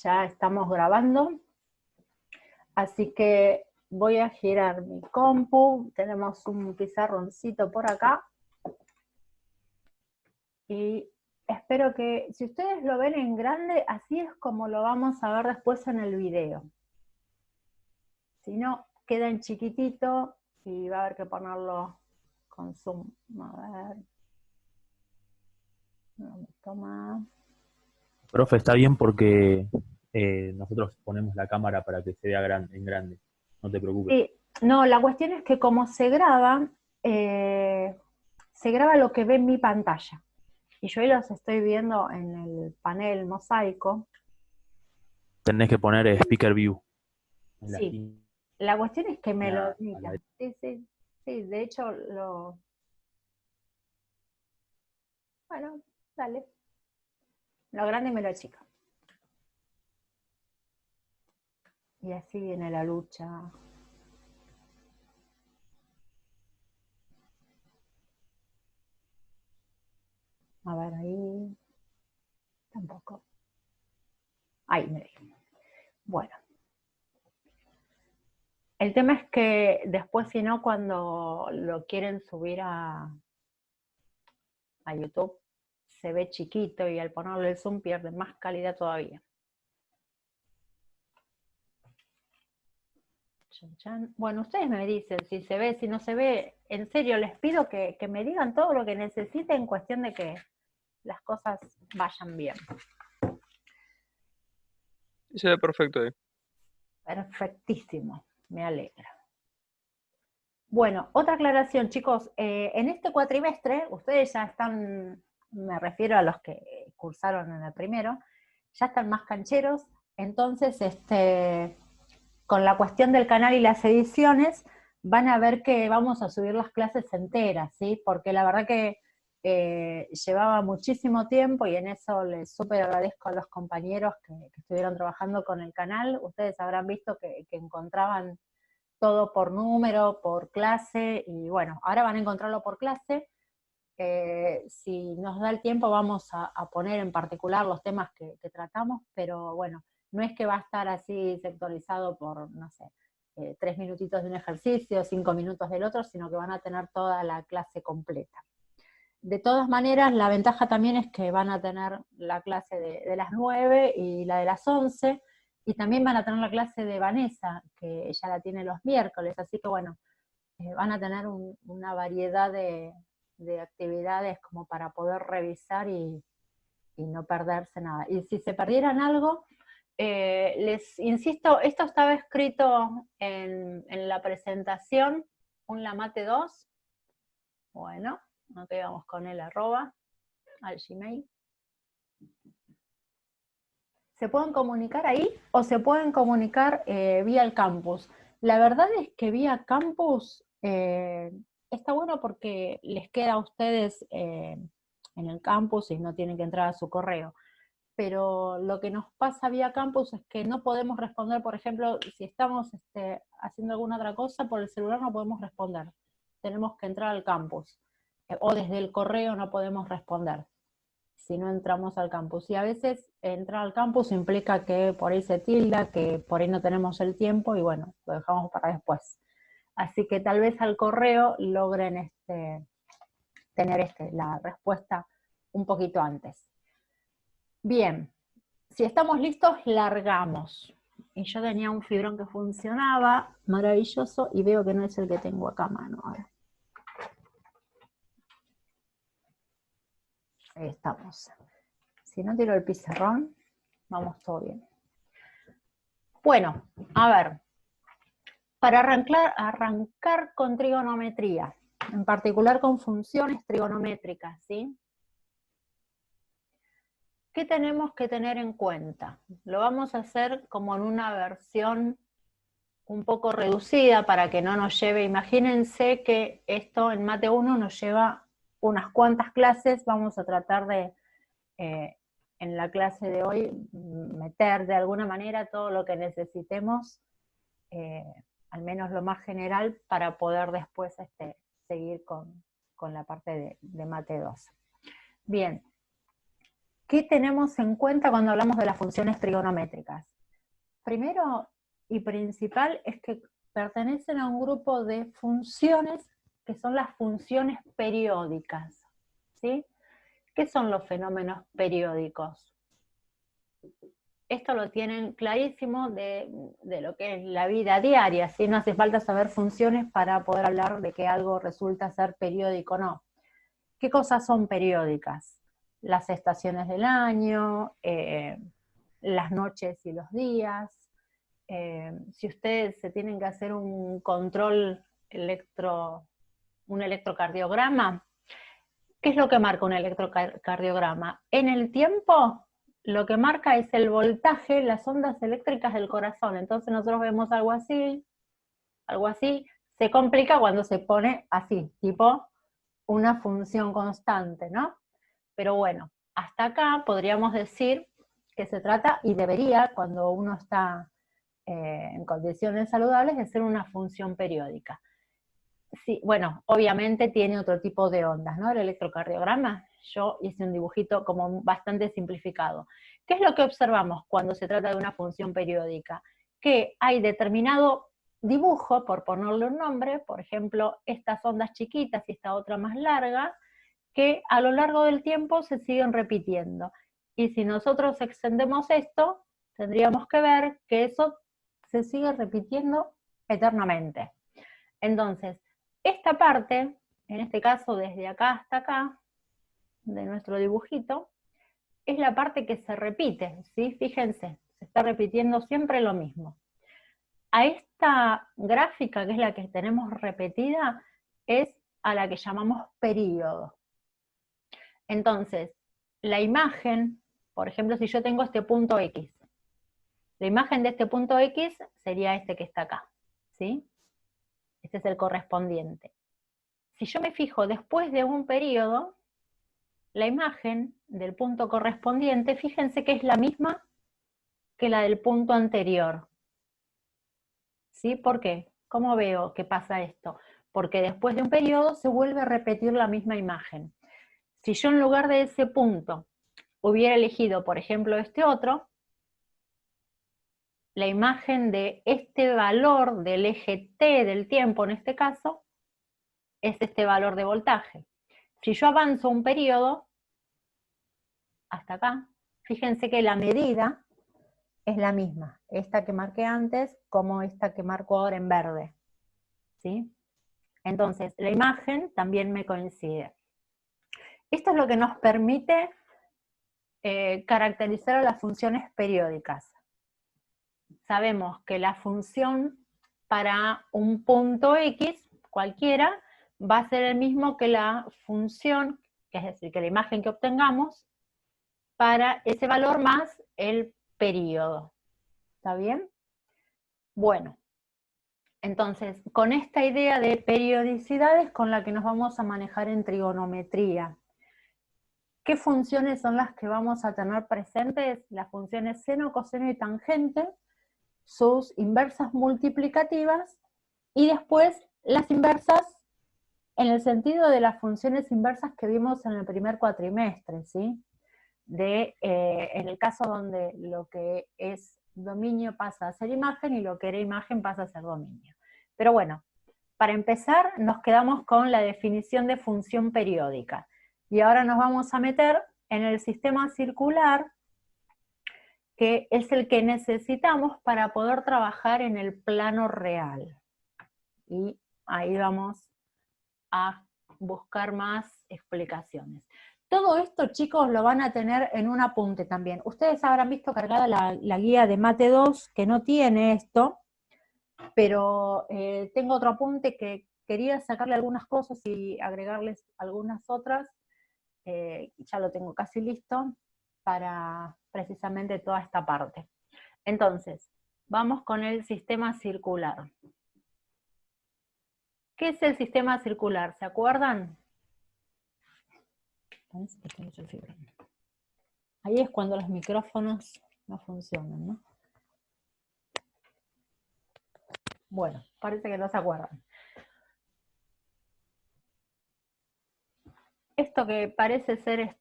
Ya estamos grabando, así que voy a girar mi compu. Tenemos un pizarroncito por acá. Y espero que, si ustedes lo ven en grande, así es como lo vamos a ver después en el video. Si no, queda en chiquitito y va a haber que ponerlo con zoom. A ver. No me toma. Profe, está bien porque nosotros ponemos la cámara para que se vea en grande. No te preocupes. Sí, no, la cuestión es que como se graba lo que ve en mi pantalla. Y yo ahí los estoy viendo en el panel mosaico. Tenés que poner Speaker View en la Sí, esquina la cuestión es que me lo a la admita. Sí, sí, sí, de hecho bueno, dale. Lo grande me lo achica. Y así viene la lucha. A ver, ahí. Tampoco. Ahí me di. Bueno. El tema es que después, si no, cuando lo quieren subir a YouTube, se ve chiquito y al ponerle el zoom pierde más calidad todavía. Chan, chan. Bueno, ustedes me dicen si se ve, si no se ve. En serio, les pido que me digan todo lo que necesiten en cuestión de que las cosas vayan bien. Se ve perfecto ahí. Perfectísimo, me alegra. Bueno, otra aclaración, chicos. En este cuatrimestre, ustedes ya están, me refiero a los que cursaron en el primero, ya están más cancheros. Entonces, con la cuestión del canal y las ediciones, van a ver que vamos a subir las clases enteras, ¿sí? Porque la verdad que llevaba muchísimo tiempo y en eso les súper agradezco a los compañeros que estuvieron trabajando con el canal. Ustedes habrán visto que encontraban todo por número, por clase, y bueno, ahora van a encontrarlo por clase. Si nos da el tiempo vamos a poner en particular los temas que tratamos, pero bueno, no es que va a estar así sectorizado por, no sé, 3 minutitos de un ejercicio, 5 minutos del otro, sino que van a tener toda la clase completa. De todas maneras, la ventaja también es que van a tener la clase de las 9 y la de las 11, y también van a tener la clase de Vanessa, que ella la tiene los miércoles, así que bueno, van a tener una variedad de actividades como para poder revisar y no perderse nada. Y si se perdieran algo, les insisto, esto estaba escrito en la presentación, un Lamate 2, bueno, ok, vamos con el arroba al Gmail. Se pueden comunicar ahí o se pueden comunicar vía el campus. La verdad es que vía campus está bueno porque les queda a ustedes en el campus y no tienen que entrar a su correo. Pero lo que nos pasa vía campus es que no podemos responder, por ejemplo, si estamos haciendo alguna otra cosa, por el celular no podemos responder. Tenemos que entrar al campus. O desde el correo no podemos responder si no entramos al campus. Y a veces entrar al campus implica que por ahí se tilda, que por ahí no tenemos el tiempo y bueno, lo dejamos para después. Así que tal vez al correo logren tener la respuesta un poquito antes. Bien, si estamos listos, largamos. Y yo tenía un fibrón que funcionaba, maravilloso, y veo que no es el que tengo acá a mano ahora. Ahí estamos. Si no tiro el pizarrón, vamos todo bien. Bueno, a ver, para arrancar con trigonometría, en particular con funciones trigonométricas, ¿sí? ¿Qué tenemos que tener en cuenta? Lo vamos a hacer como en una versión un poco reducida para que no nos lleve, imagínense que esto en Mate 1 nos lleva unas cuantas clases, vamos a tratar de, en la clase de hoy, meter de alguna manera todo lo que necesitemos, al menos lo más general, para poder después seguir con la parte de Mate 2. Bien, ¿qué tenemos en cuenta cuando hablamos de las funciones trigonométricas? Primero y principal es que pertenecen a un grupo de funciones que son las funciones periódicas, ¿sí? ¿Qué son los fenómenos periódicos? Esto lo tienen clarísimo de lo que es la vida diaria, ¿sí? No hace falta saber funciones para poder hablar de que algo resulta ser periódico o no. ¿Qué cosas son periódicas? Las estaciones del año, las noches y los días. Si ustedes se tienen que hacer un control un electrocardiograma, ¿qué es lo que marca un electrocardiograma? En el tiempo, lo que marca es el voltaje, las ondas eléctricas del corazón. Entonces nosotros vemos algo así, se complica cuando se pone así, tipo una función constante, ¿no? Pero bueno, hasta acá podríamos decir que se trata, y debería, cuando uno está en condiciones saludables, de ser una función periódica. Sí, bueno, obviamente tiene otro tipo de ondas, ¿no? El electrocardiograma, yo hice un dibujito como bastante simplificado. ¿Qué es lo que observamos cuando se trata de una función periódica? Que hay determinado dibujo, por ponerle un nombre, por ejemplo, estas ondas chiquitas y esta otra más larga, que a lo largo del tiempo se siguen repitiendo. Y si nosotros extendemos esto, tendríamos que ver que eso se sigue repitiendo eternamente. Entonces, esta parte, en este caso desde acá hasta acá, de nuestro dibujito, es la parte que se repite, ¿sí? Fíjense, se está repitiendo siempre lo mismo. A esta gráfica, que es la que tenemos repetida, es a la que llamamos período. Entonces, la imagen, por ejemplo, si yo tengo este punto X, la imagen de este punto X sería este que está acá, ¿sí? Este es el correspondiente. Si yo me fijo después de un periodo, la imagen del punto correspondiente, fíjense que es la misma que la del punto anterior. ¿Sí? ¿Por qué? ¿Cómo veo que pasa esto? Porque después de un periodo se vuelve a repetir la misma imagen. Si yo en lugar de ese punto hubiera elegido, por ejemplo, este otro, la imagen de este valor del eje T del tiempo, en este caso, es este valor de voltaje. Si yo avanzo un periodo, hasta acá, fíjense que la medida es la misma, esta que marqué antes como esta que marco ahora en verde, ¿sí? Entonces, la imagen también me coincide. Esto es lo que nos permite caracterizar a las funciones periódicas. Sabemos que la función para un punto X, cualquiera, va a ser el mismo que la función, que es decir, que la imagen que obtengamos, para ese valor más el periodo. ¿Está bien? Bueno, entonces, con esta idea de periodicidad es con la que nos vamos a manejar en trigonometría. ¿Qué funciones son las que vamos a tener presentes? Las funciones seno, coseno y tangente, sus inversas multiplicativas, y después las inversas en el sentido de las funciones inversas que vimos en el primer cuatrimestre, ¿sí? En el caso donde lo que es dominio pasa a ser imagen y lo que era imagen pasa a ser dominio. Pero bueno, para empezar nos quedamos con la definición de función periódica. Y ahora nos vamos a meter en el sistema circular, que es el que necesitamos para poder trabajar en el plano real. Y ahí vamos a buscar más explicaciones. Todo esto, chicos, lo van a tener en un apunte también. Ustedes habrán visto cargada la guía de Mate 2, que no tiene esto, pero tengo otro apunte que quería sacarle algunas cosas y agregarles algunas otras. Ya lo tengo casi listo para precisamente toda esta parte. Entonces, vamos con el sistema circular. ¿Qué es el sistema circular? ¿Se acuerdan? Ahí es cuando los micrófonos no funcionan, ¿no? Bueno, parece que no se acuerdan. Esto que parece ser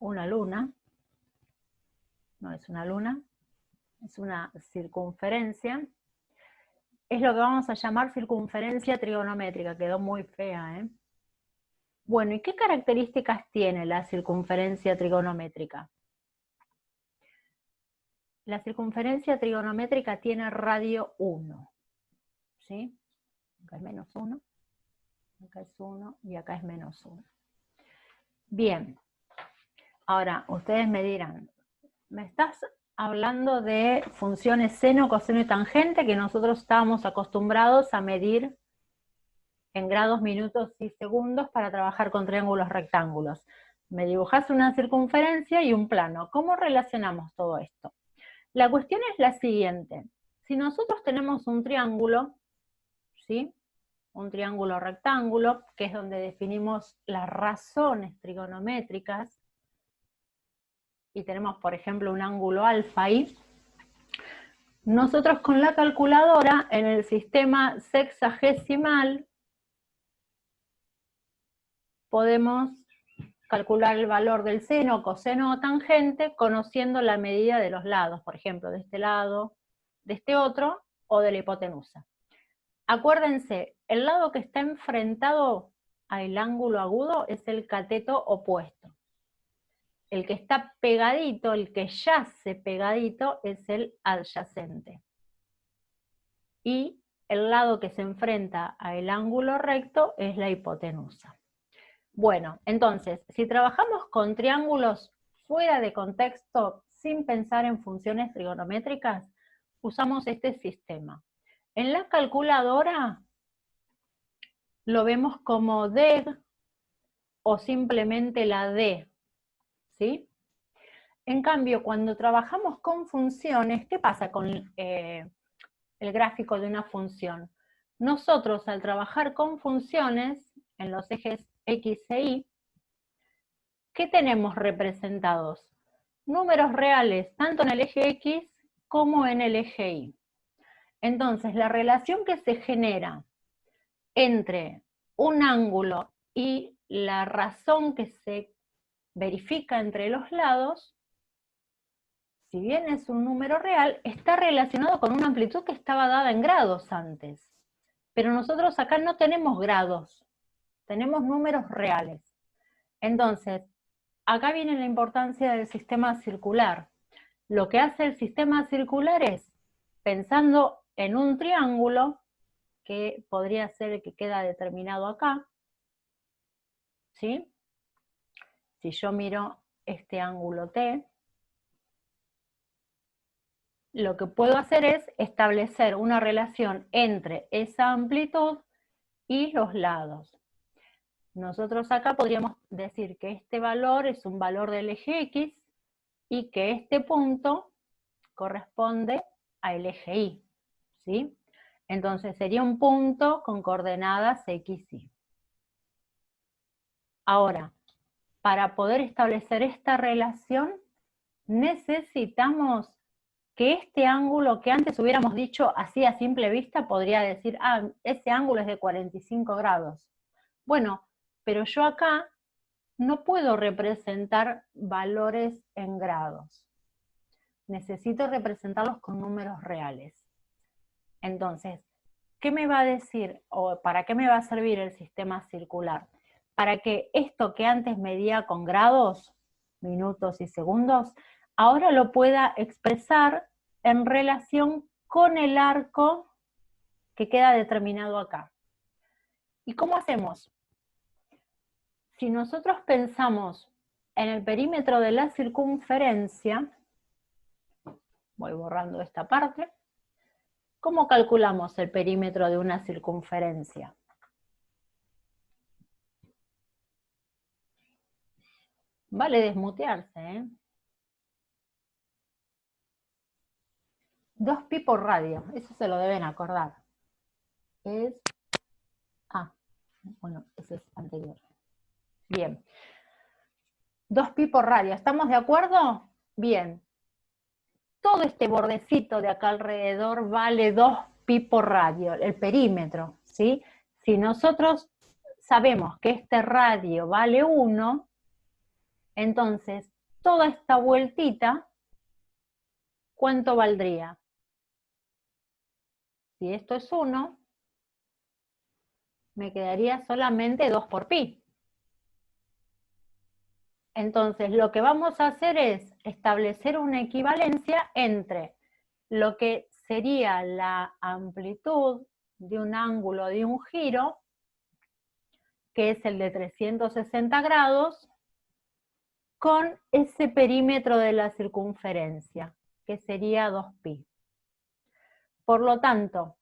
una luna, no es una luna, es una circunferencia, es lo que vamos a llamar circunferencia trigonométrica, quedó muy fea, ¿eh? Bueno, ¿y qué características tiene la circunferencia trigonométrica? La circunferencia trigonométrica tiene radio 1, ¿sí? Acá es menos 1, acá es 1 y acá es menos 1. Bien, ahora ustedes me dirán, ¿me estás hablando de funciones seno, coseno y tangente que nosotros estábamos acostumbrados a medir en grados, minutos y segundos para trabajar con triángulos rectángulos? Me dibujás una circunferencia y un plano. ¿Cómo relacionamos todo esto? La cuestión es la siguiente. Si nosotros tenemos un triángulo, ¿sí? Un triángulo rectángulo, que es donde definimos las razones trigonométricas, y tenemos, por ejemplo, un ángulo alfa ahí, nosotros con la calculadora, en el sistema sexagesimal, podemos calcular el valor del seno, coseno o tangente, conociendo la medida de los lados, por ejemplo, de este lado, de este otro, o de la hipotenusa. Acuérdense, el lado que está enfrentado al ángulo agudo es el cateto opuesto. El que está pegadito, el que yace pegadito, es el adyacente. Y el lado que se enfrenta al ángulo recto es la hipotenusa. Bueno, entonces, si trabajamos con triángulos fuera de contexto, sin pensar en funciones trigonométricas, usamos este sistema. En la calculadora lo vemos como DEG o simplemente la D, ¿sí? En cambio, cuando trabajamos con funciones, ¿qué pasa con el gráfico de una función? Nosotros, al trabajar con funciones en los ejes X e Y, ¿qué tenemos representados? Números reales, tanto en el eje X como en el eje Y. Entonces, la relación que se genera entre un ángulo y la razón que se verifica entre los lados, si bien es un número real, está relacionado con una amplitud que estaba dada en grados antes. Pero nosotros acá no tenemos grados, tenemos números reales. Entonces, acá viene la importancia del sistema circular. Lo que hace el sistema circular es, pensando en un triángulo, que podría ser el que queda determinado acá, ¿sí? Si yo miro este ángulo T, lo que puedo hacer es establecer una relación entre esa amplitud y los lados. Nosotros acá podríamos decir que este valor es un valor del eje X y que este punto corresponde al eje Y, ¿sí? Entonces sería un punto con coordenadas X, Y. Ahora, para poder establecer esta relación, necesitamos que este ángulo que antes hubiéramos dicho así a simple vista, podría decir, ah, ese ángulo es de 45 grados. Bueno, pero yo acá no puedo representar valores en grados. Necesito representarlos con números reales. Entonces, ¿qué me va a decir o para qué me va a servir el sistema circular? Para que esto que antes medía con grados, minutos y segundos, ahora lo pueda expresar en relación con el arco que queda determinado acá. ¿Y cómo hacemos? Si nosotros pensamos en el perímetro de la circunferencia, voy borrando esta parte, ¿cómo calculamos el perímetro de una circunferencia? Vale desmutearse, ¿eh? 2pi por radio, eso se lo deben acordar. Es... Ah, bueno, ese es anterior. Bien. 2pi por radio, ¿estamos de acuerdo? Bien. Todo este bordecito de acá alrededor vale 2pi por radio, el perímetro, ¿sí? Si nosotros sabemos que este radio vale 1, entonces toda esta vueltita, ¿cuánto valdría? Si esto es 1, me quedaría solamente 2 por pi. Entonces, lo que vamos a hacer es establecer una equivalencia entre lo que sería la amplitud de un ángulo de un giro, que es el de 360 grados, con ese perímetro de la circunferencia, que sería 2pi. Por lo tanto,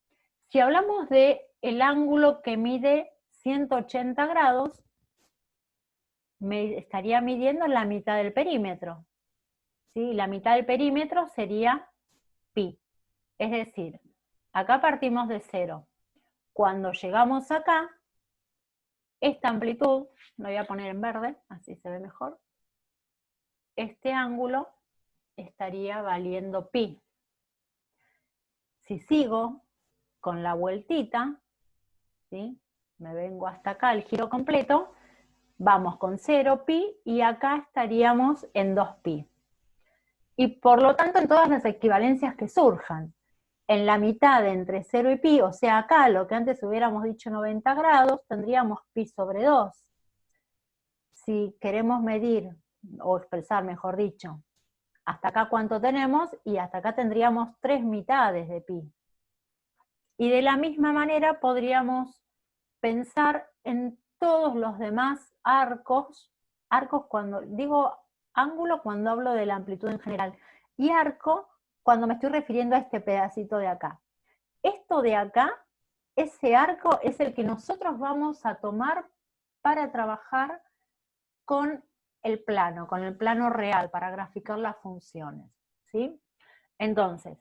si hablamos de el ángulo que mide 180 grados, me estaría midiendo la mitad del perímetro. ¿Sí? La mitad del perímetro sería pi. Es decir, acá partimos de 0. Cuando llegamos acá, esta amplitud, lo voy a poner en verde, así se ve mejor, este ángulo estaría valiendo pi. Si sigo con la vueltita, ¿sí? Me vengo hasta acá, el giro completo, vamos con 0 pi y acá estaríamos en 2 pi. Y por lo tanto en todas las equivalencias que surjan, en la mitad entre 0 y pi, o sea acá lo que antes hubiéramos dicho 90 grados, tendríamos pi sobre 2. Si queremos medir, o expresar mejor dicho, hasta acá cuánto tenemos, y hasta acá tendríamos 3 mitades de pi. Y de la misma manera podríamos pensar en todos los demás arcos cuando digo ángulo cuando hablo de la amplitud en general, y arco cuando me estoy refiriendo a este pedacito de acá. Esto de acá, ese arco es el que nosotros vamos a tomar para trabajar con el plano real, para graficar las funciones, ¿sí? Entonces,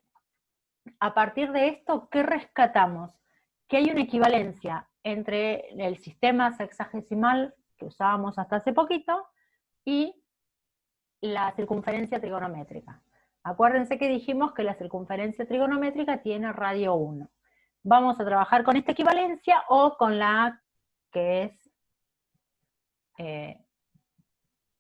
a partir de esto, ¿qué rescatamos? Que hay una equivalencia entre el sistema sexagesimal que usábamos hasta hace poquito y la circunferencia trigonométrica. Acuérdense que dijimos que la circunferencia trigonométrica tiene radio 1. Vamos a trabajar con esta equivalencia o con la que es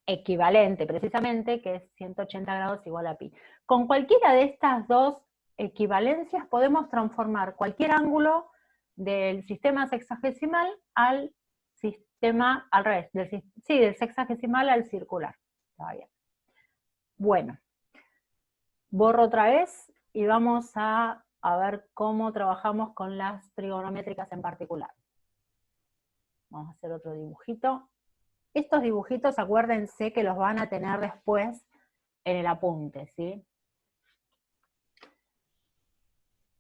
equivalente precisamente, que es 180 grados igual a pi. Con cualquiera de estas dos equivalencias podemos transformar cualquier ángulo del sistema sexagesimal al sistema, al revés, del sexagesimal al circular. Está bien. Bueno, borro otra vez y vamos a ver cómo trabajamos con las trigonométricas en particular. Vamos a hacer otro dibujito. Estos dibujitos, acuérdense que los van a tener después en el apunte, ¿sí?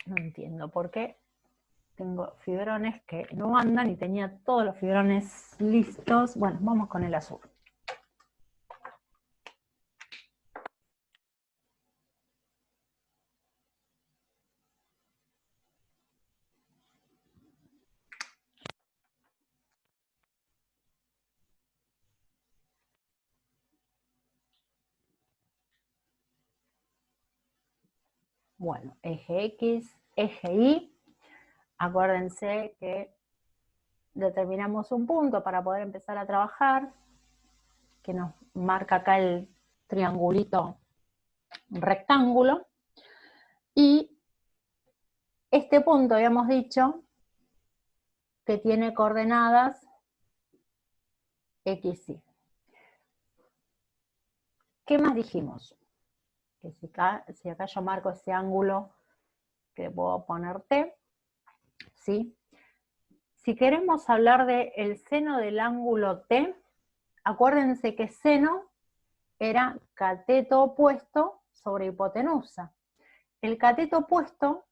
No entiendo por qué tengo fibrones que no andan y tenía todos los fibrones listos. Bueno, vamos con el azul. Bueno, eje X, eje Y. Acuérdense que determinamos un punto para poder empezar a trabajar, que nos marca acá el triangulito rectángulo. Y este punto habíamos dicho que tiene coordenadas X, Y. ¿Qué más dijimos? Que si acá yo marco ese ángulo, que puedo poner T, ¿sí? Si queremos hablar del seno del ángulo T, acuérdense que seno era cateto opuesto sobre hipotenusa. El cateto opuesto,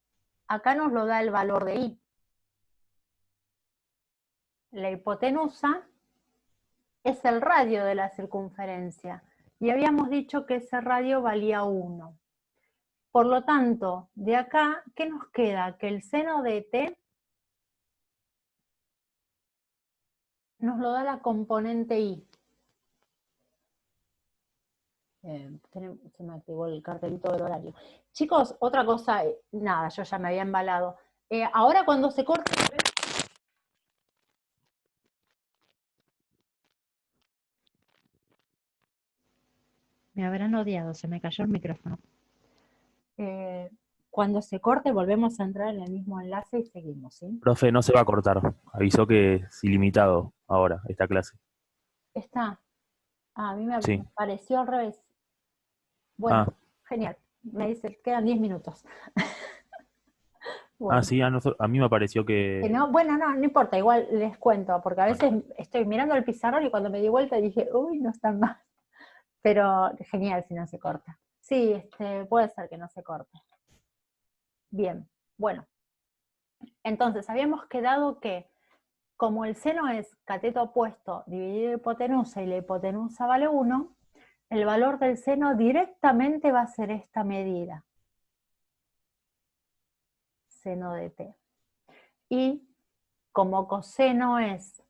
acá nos lo da el valor de I. La hipotenusa es el radio de la circunferencia, y habíamos dicho que ese radio valía 1. Por lo tanto, de acá, ¿qué nos queda? Que el seno de T nos lo da la componente I. Se me activó el cartelito del horario. Chicos, otra cosa, nada, yo ya me había embalado. Ahora cuando se corte... Me habrán odiado, se me cayó el micrófono. Cuando se corte volvemos a entrar en el mismo enlace y seguimos, ¿sí? Profe, no se va a cortar. Avisó que es ilimitado ahora, esta clase. Está. A mí me Sí. pareció al revés. Bueno, Ah, genial. Me dice, quedan 10 minutos. Bueno, sí, a mí me pareció que que... no, bueno, no importa, igual les cuento, porque a Bueno, veces estoy mirando el pizarrón y cuando me di vuelta dije, uy, no están mal. Pero genial si no se corta. Sí, puede ser que no se corte. Bien, bueno. Entonces, habíamos quedado que como el seno es cateto opuesto dividido hipotenusa y la hipotenusa vale 1, el valor del seno directamente va a ser esta medida, seno de t. Y como coseno es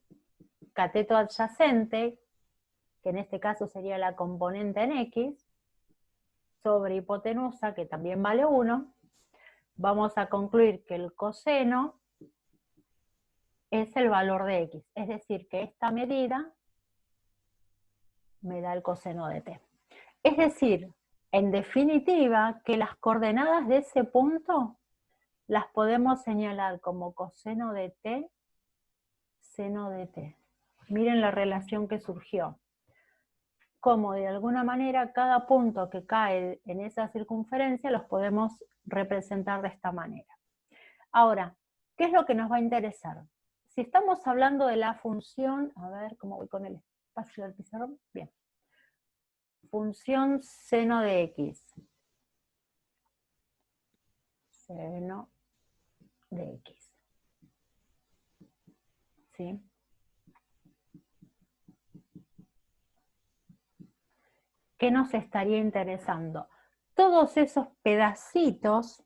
cateto adyacente, que en este caso sería la componente en x, sobre hipotenusa, que también vale 1, vamos a concluir que el coseno es el valor de x, es decir, que esta medida me da el coseno de t. Es decir, en definitiva, que las coordenadas de ese punto las podemos señalar como coseno de t, seno de t. Miren la relación que surgió. Como de alguna manera cada punto que cae en esa circunferencia los podemos representar de esta manera. Ahora, ¿qué es lo que nos va a interesar? Si estamos hablando de la función, a ver cómo voy con el espacio del pizarrón, bien. Función seno de x. Seno de x. ¿Sí? ¿Qué nos estaría interesando? Todos esos pedacitos,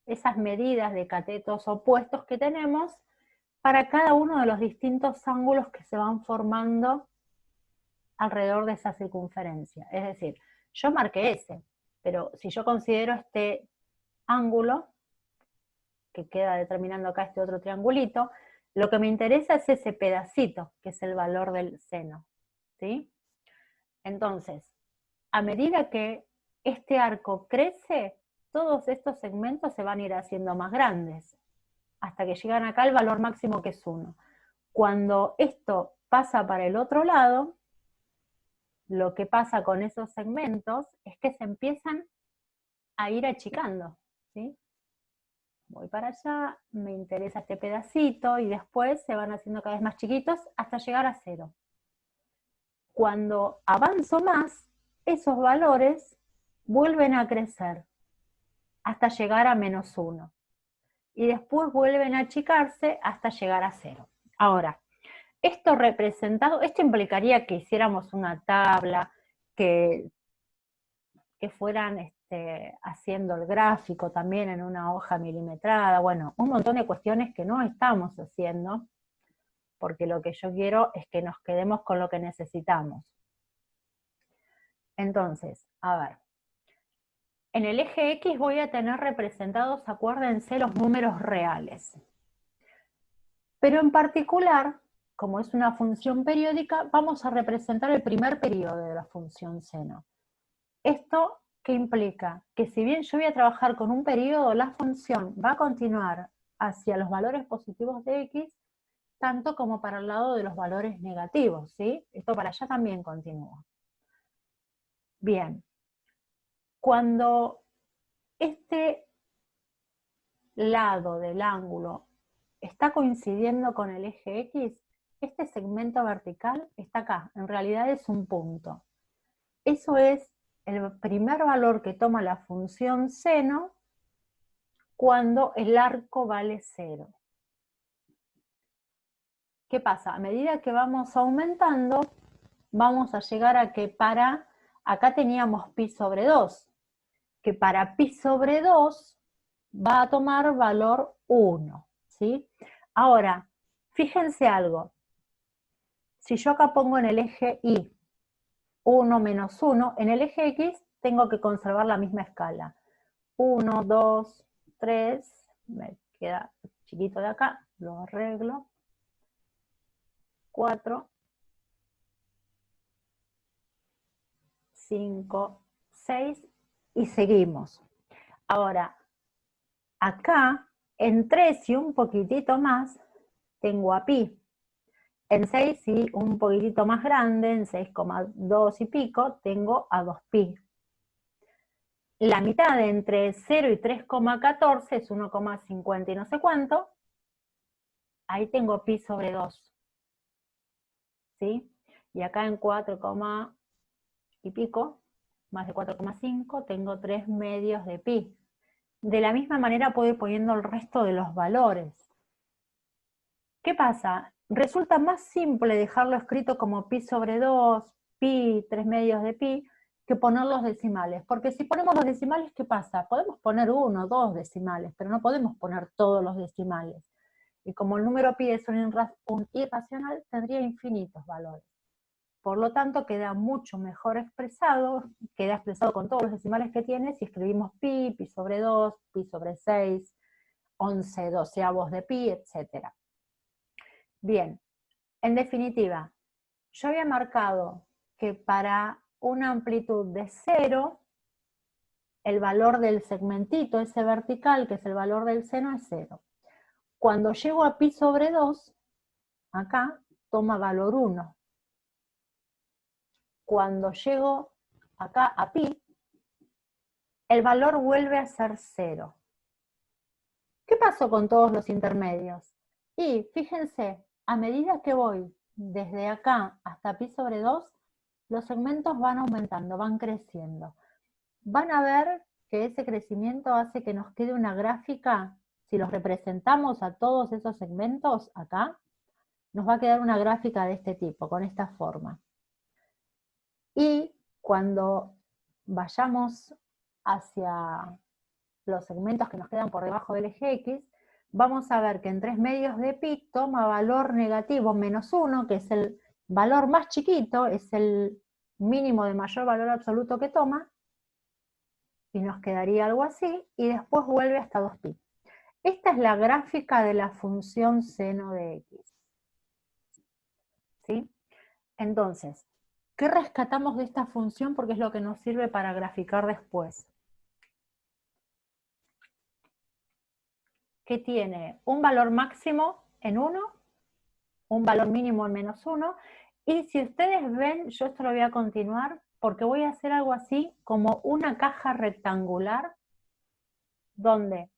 esas medidas de catetos opuestos que tenemos para cada uno de los distintos ángulos que se van formando alrededor de esa circunferencia. Es decir, yo marqué ese, pero si yo considero este ángulo, que queda determinando acá este otro triangulito, lo que me interesa es ese pedacito, que es el valor del seno, ¿sí? Entonces, a medida que este arco crece, todos estos segmentos se van a ir haciendo más grandes, hasta que llegan acá al valor máximo que es 1. Cuando esto pasa para el otro lado, lo que pasa con esos segmentos es que se empiezan a ir achicando, ¿sí? Voy para allá, me interesa este pedacito, y después se van haciendo cada vez más chiquitos hasta llegar a 0. Cuando avanzo más, esos valores vuelven a crecer hasta llegar a -1. Y después vuelven a achicarse hasta llegar a 0. Ahora, esto implicaría que hiciéramos una tabla, que fueran haciendo el gráfico también en una hoja milimetrada, bueno, un montón de cuestiones que no estamos haciendo, porque lo que yo quiero es que nos quedemos con lo que necesitamos. Entonces, a ver, en el eje X voy a tener representados, acuérdense, los números reales. Pero en particular, como es una función periódica, vamos a representar el primer periodo de la función seno. ¿Esto qué implica? Que si bien yo voy a trabajar con un periodo, la función va a continuar hacia los valores positivos de x, tanto como para el lado de los valores negativos, ¿sí? Esto para allá también continúa. Bien, cuando este lado del ángulo está coincidiendo con el eje X, este segmento vertical está acá, en realidad es un punto. Eso es el primer valor que toma la función seno cuando el arco vale 0. ¿Qué pasa? A medida que vamos aumentando, vamos a llegar a que acá teníamos pi sobre 2, que para pi sobre 2 va a tomar valor 1, ¿sí? Ahora, fíjense algo. Si yo acá pongo en el eje Y 1 menos 1, en el eje X tengo que conservar la misma escala. 1, 2, 3, me queda chiquito de acá, lo arreglo. 4, 5, 6 y seguimos. Ahora, acá, en 3 y un poquitito más, tengo a pi. En 6 y un poquitito más grande, en 6,2 y pico, tengo a 2pi. La mitad de entre 0 y 3,14 es 1,50 y no sé cuánto. Ahí tengo pi sobre 2. ¿Sí? Y acá en 4, y pico, más de 4,5, tengo 3 medios de pi. De la misma manera puedo ir poniendo el resto de los valores. ¿Qué pasa? Resulta más simple dejarlo escrito como pi sobre 2, pi, 3 medios de pi, que poner los decimales. Porque si ponemos los decimales, ¿qué pasa? Podemos poner 1, 2 decimales, pero no podemos poner todos los decimales. Y como el número pi es un irracional, tendría infinitos valores. Por lo tanto, queda mucho mejor expresado, queda expresado con todos los decimales que tiene si escribimos pi, pi sobre 2, pi sobre 6, 11 doceavos de pi, etc. Bien, en definitiva, yo había marcado que para una amplitud de 0, el valor del segmentito, ese vertical, que es el valor del seno, es 0. Cuando llego a pi sobre 2, acá toma valor 1. Cuando llego acá a pi, el valor vuelve a ser 0. ¿Qué pasó con todos los intermedios? Y fíjense, a medida que voy desde acá hasta pi sobre 2, los segmentos van aumentando, van creciendo. Van a ver que ese crecimiento hace que nos quede una gráfica, si los representamos a todos esos segmentos acá, nos va a quedar una gráfica de este tipo, con esta forma. Y cuando vayamos hacia los segmentos que nos quedan por debajo del eje X, vamos a ver que en 3 medios de pi toma valor negativo menos 1, que es el valor más chiquito, es el mínimo de mayor valor absoluto que toma, y nos quedaría algo así, y después vuelve hasta 2pi. Esta es la gráfica de la función seno de X. ¿Sí? Entonces, ¿qué rescatamos de esta función? Porque es lo que nos sirve para graficar después. Que tiene un valor máximo en 1, un valor mínimo en menos 1, y si ustedes ven, yo esto lo voy a continuar, porque voy a hacer algo así como una caja rectangular, donde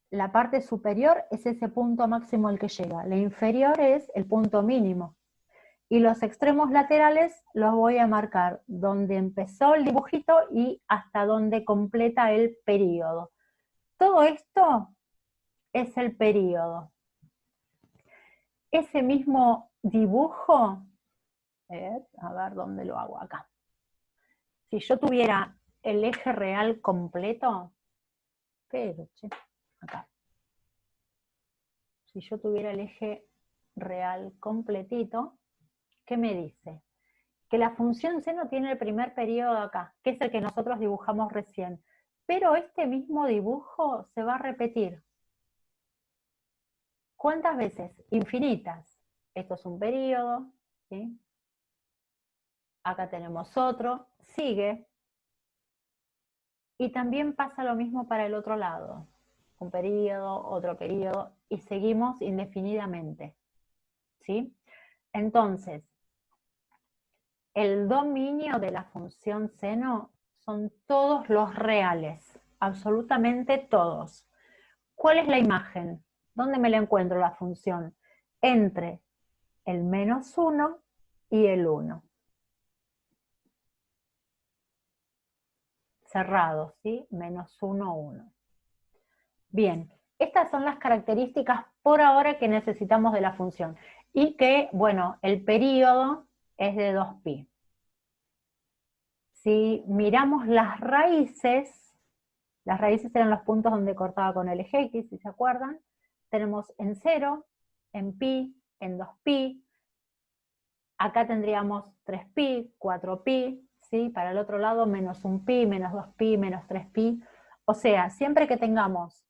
la parte superior es ese punto máximo al que llega, la inferior es el punto mínimo, y los extremos laterales los voy a marcar donde empezó el dibujito y hasta donde completa el período. Todo esto es el período. Ese mismo dibujo, a ver dónde lo hago acá. Si yo tuviera el eje real completo, acá. Si yo tuviera el eje real completito, ¿qué me dice? Que la función seno tiene el primer periodo acá, que es el que nosotros dibujamos recién. Pero este mismo dibujo se va a repetir. ¿Cuántas veces? Infinitas. Esto es un periodo, ¿sí? Acá tenemos otro, sigue. Y también pasa lo mismo para el otro lado. Un periodo, otro periodo, y seguimos indefinidamente. ¿Sí? Entonces, el dominio de la función seno son todos los reales, absolutamente todos. ¿Cuál es la imagen? ¿Dónde me la encuentro la función? Entre el menos 1 y el 1. Cerrado, ¿sí? Menos 1, 1. Bien, estas son las características por ahora que necesitamos de la función. Y que, bueno, el período es de 2pi. Si miramos las raíces eran los puntos donde cortaba con el eje X, si se acuerdan. Tenemos en 0, en pi, en 2pi. Acá tendríamos 3pi, 4pi, ¿sí? Para el otro lado, menos 1pi, menos 2pi, menos 3pi. O sea, siempre que tengamos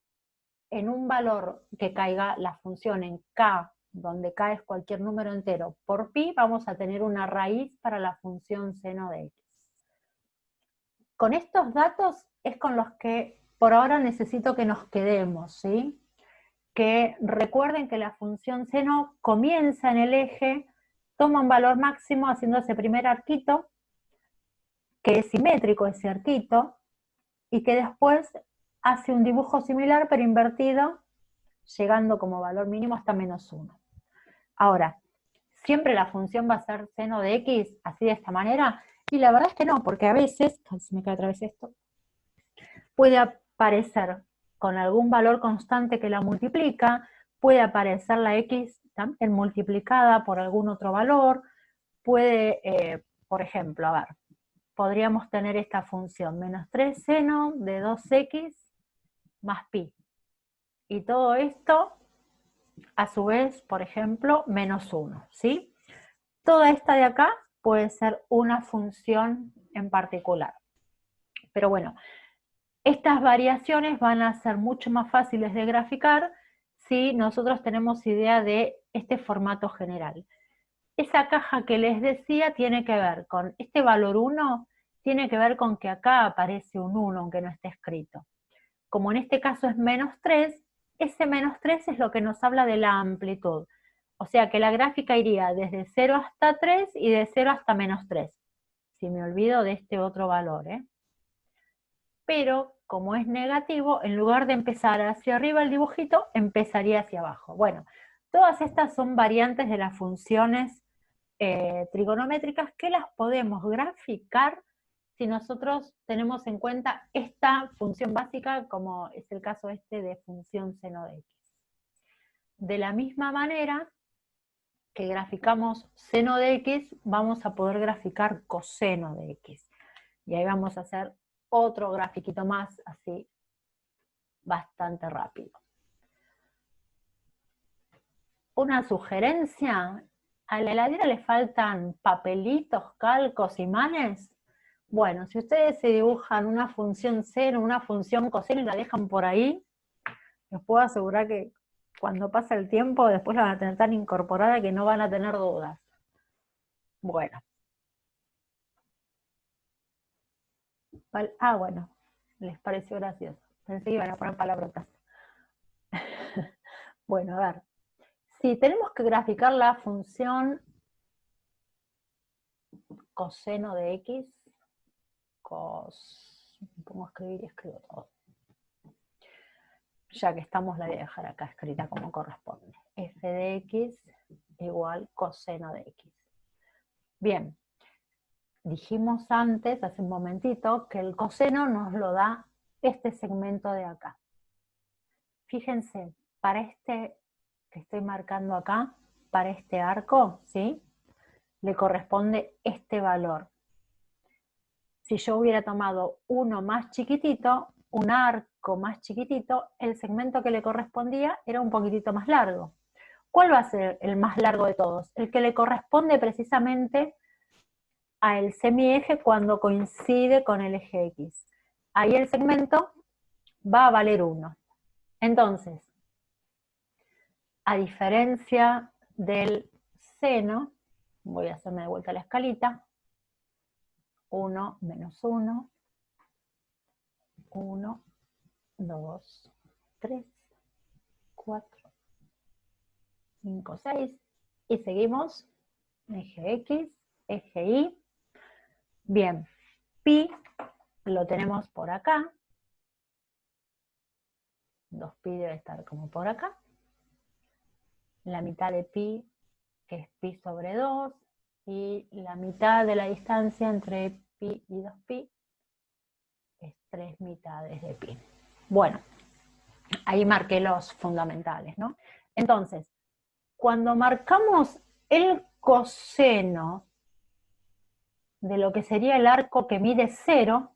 en un valor que caiga la función en k, donde k es cualquier número entero, por pi, vamos a tener una raíz para la función seno de x. Con estos datos es con los que por ahora necesito que nos quedemos, ¿sí? Que recuerden que la función seno comienza en el eje, toma un valor máximo haciendo ese primer arquito, que es simétrico ese arquito, y que después hace un dibujo similar pero invertido, llegando como valor mínimo hasta -1. Ahora, ¿siempre la función va a ser seno de x así de esta manera? Y la verdad es que no, porque a veces, se me cae otra vez esto, puede aparecer con algún valor constante que la multiplica, puede aparecer la x también multiplicada por algún otro valor, puede, por ejemplo, a ver, podríamos tener esta función, -3 seno de 2x más pi. Y todo esto, a su vez, por ejemplo, -1, ¿sí? Toda esta de acá puede ser una función en particular. Pero bueno, estas variaciones van a ser mucho más fáciles de graficar si nosotros tenemos idea de este formato general. Esa caja que les decía tiene que ver con este valor 1, tiene que ver con que acá aparece un 1, aunque no esté escrito. Como en este caso es -3, ese -3 es lo que nos habla de la amplitud. O sea que la gráfica iría desde 0 hasta 3 y de 0 hasta -3. Si me olvido de este otro valor, ¿eh? Pero como es negativo, en lugar de empezar hacia arriba el dibujito, empezaría hacia abajo. Bueno, todas estas son variantes de las funciones trigonométricas que las podemos graficar si nosotros tenemos en cuenta esta función básica, como es el caso este de función seno de x. De la misma manera que graficamos seno de x, vamos a poder graficar coseno de x. Y ahí vamos a hacer otro grafiquito más, así, bastante rápido. Una sugerencia, a la heladera le faltan papelitos, calcos, imanes. Bueno, si ustedes se dibujan una función seno, una función coseno y la dejan por ahí, les puedo asegurar que cuando pasa el tiempo, después la van a tener tan incorporada que no van a tener dudas. Bueno. Bueno, les pareció gracioso. Pensé que iban a poner palabrotas. Bueno, a ver. Si tenemos que graficar la función coseno de x, me pongo a escribir y escribo todo. Ya que estamos, la voy a dejar acá escrita como corresponde. F de x igual coseno de x. Bien, dijimos antes, hace un momentito, que el coseno nos lo da este segmento de acá. Fíjense, para este que estoy marcando acá, para este arco, ¿sí? Le corresponde este valor. Si yo hubiera tomado uno más chiquitito, un arco más chiquitito, el segmento que le correspondía era un poquitito más largo. ¿Cuál va a ser el más largo de todos? El que le corresponde precisamente al semieje cuando coincide con el eje X. Ahí el segmento va a valer 1. Entonces, a diferencia del seno, voy a hacerme de vuelta la escalita, 1 menos 1, 1, 2, 3, 4, 5, 6, y seguimos, eje X, eje Y. Bien, pi lo tenemos por acá, 2pi debe estar como por acá, la mitad de pi, que es pi sobre 2, y la mitad de la distancia entre pi y 2pi es 3 mitades de pi. Bueno, ahí marqué los fundamentales, ¿no? Entonces, cuando marcamos el coseno de lo que sería el arco que mide 0,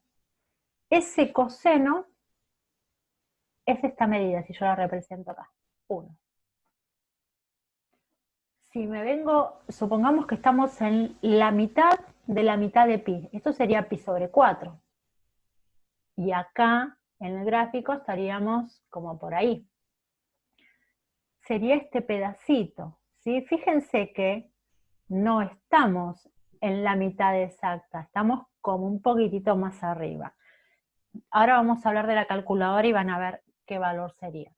ese coseno es esta medida, si yo la represento acá, 1. Si me vengo, supongamos que estamos en la mitad de pi, esto sería pi sobre 4. Y acá, en el gráfico, estaríamos como por ahí. Sería este pedacito, ¿sí? Fíjense que no estamos en la mitad exacta, estamos como un poquitito más arriba. Ahora vamos a hablar de la calculadora y van a ver qué valor sería.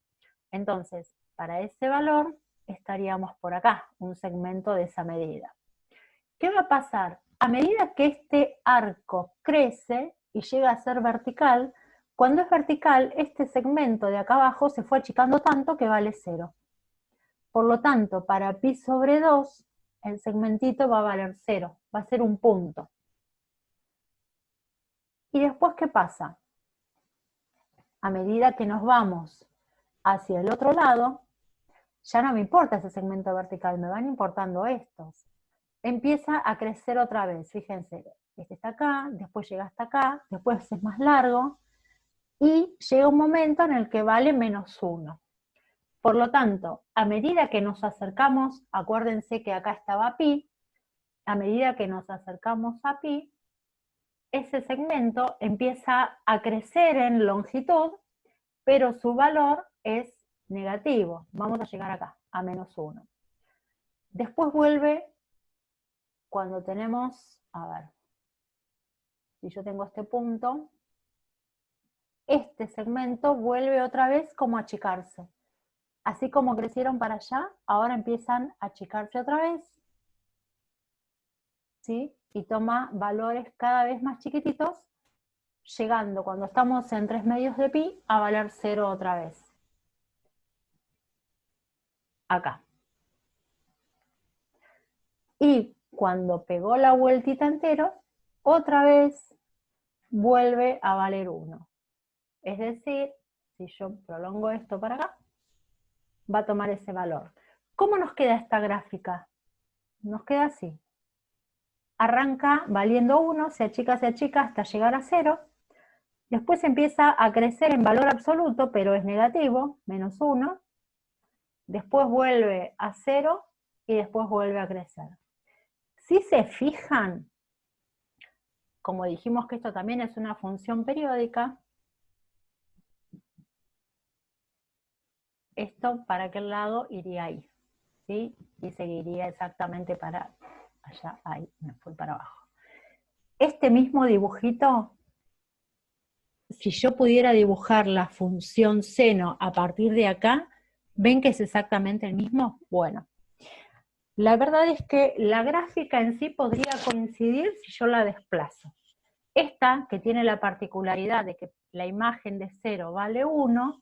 Entonces, para ese valor estaríamos por acá, un segmento de esa medida. ¿Qué va a pasar? A medida que este arco crece y llega a ser vertical, cuando es vertical, este segmento de acá abajo se fue achicando tanto que vale 0. Por lo tanto, para pi sobre 2, el segmentito va a valer 0, va a ser un punto. ¿Y después qué pasa? A medida que nos vamos hacia el otro lado, ya no me importa ese segmento vertical, me van importando estos. Empieza a crecer otra vez, fíjense, este está acá, después llega hasta acá, después es más largo, y llega un momento en el que vale -1. Por lo tanto, a medida que nos acercamos, acuérdense que acá estaba pi, a medida que nos acercamos a pi, ese segmento empieza a crecer en longitud, pero su valor es negativo. Vamos a llegar acá, a -1. Después vuelve cuando tenemos, a ver, si yo tengo este punto, este segmento vuelve otra vez como a achicarse. Así como crecieron para allá, ahora empiezan a achicarse otra vez, ¿sí? Y toma valores cada vez más chiquititos, llegando cuando estamos en 3/2 de pi a valer 0 otra vez. Acá. Y cuando pegó la vueltita entero, otra vez vuelve a valer 1. Es decir, si yo prolongo esto para acá, va a tomar ese valor. ¿Cómo nos queda esta gráfica? Nos queda así. Arranca valiendo 1, se achica hasta llegar a 0. Después empieza a crecer en valor absoluto, pero es negativo, -1. Después vuelve a 0 y después vuelve a crecer. Si se fijan, como dijimos que esto también es una función periódica, esto para aquel lado iría ahí, ¿sí? Y seguiría exactamente para allá, ahí, me fui para abajo. Este mismo dibujito, si yo pudiera dibujar la función seno a partir de acá, ¿ven que es exactamente el mismo? Bueno, la verdad es que la gráfica en sí podría coincidir si yo la desplazo. Esta, que tiene la particularidad de que la imagen de 0 vale 1,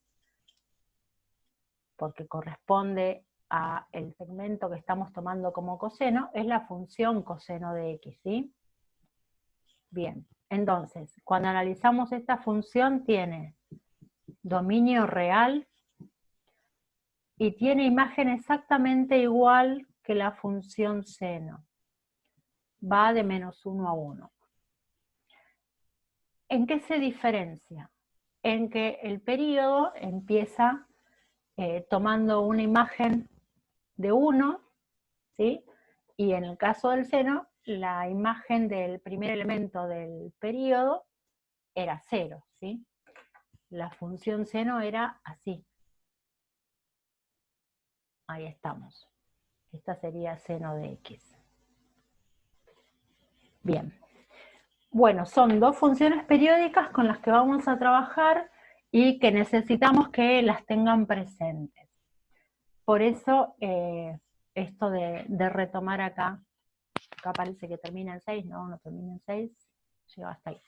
porque corresponde al segmento que estamos tomando como coseno, es la función coseno de x, ¿sí? Bien, entonces, cuando analizamos esta función tiene dominio real y tiene imagen exactamente igual que la función seno. Va de -1 a 1. ¿En qué se diferencia? En que el período empieza tomando una imagen de 1, ¿sí? Y en el caso del seno, la imagen del primer elemento del período era 0, ¿sí? La función seno era así. Ahí estamos. Esta sería seno de x. Bien. Bueno, son dos funciones periódicas con las que vamos a trabajar y que necesitamos que las tengan presentes. Por eso, esto de retomar acá parece que termina en 6, no termina en 6, llega hasta ahí.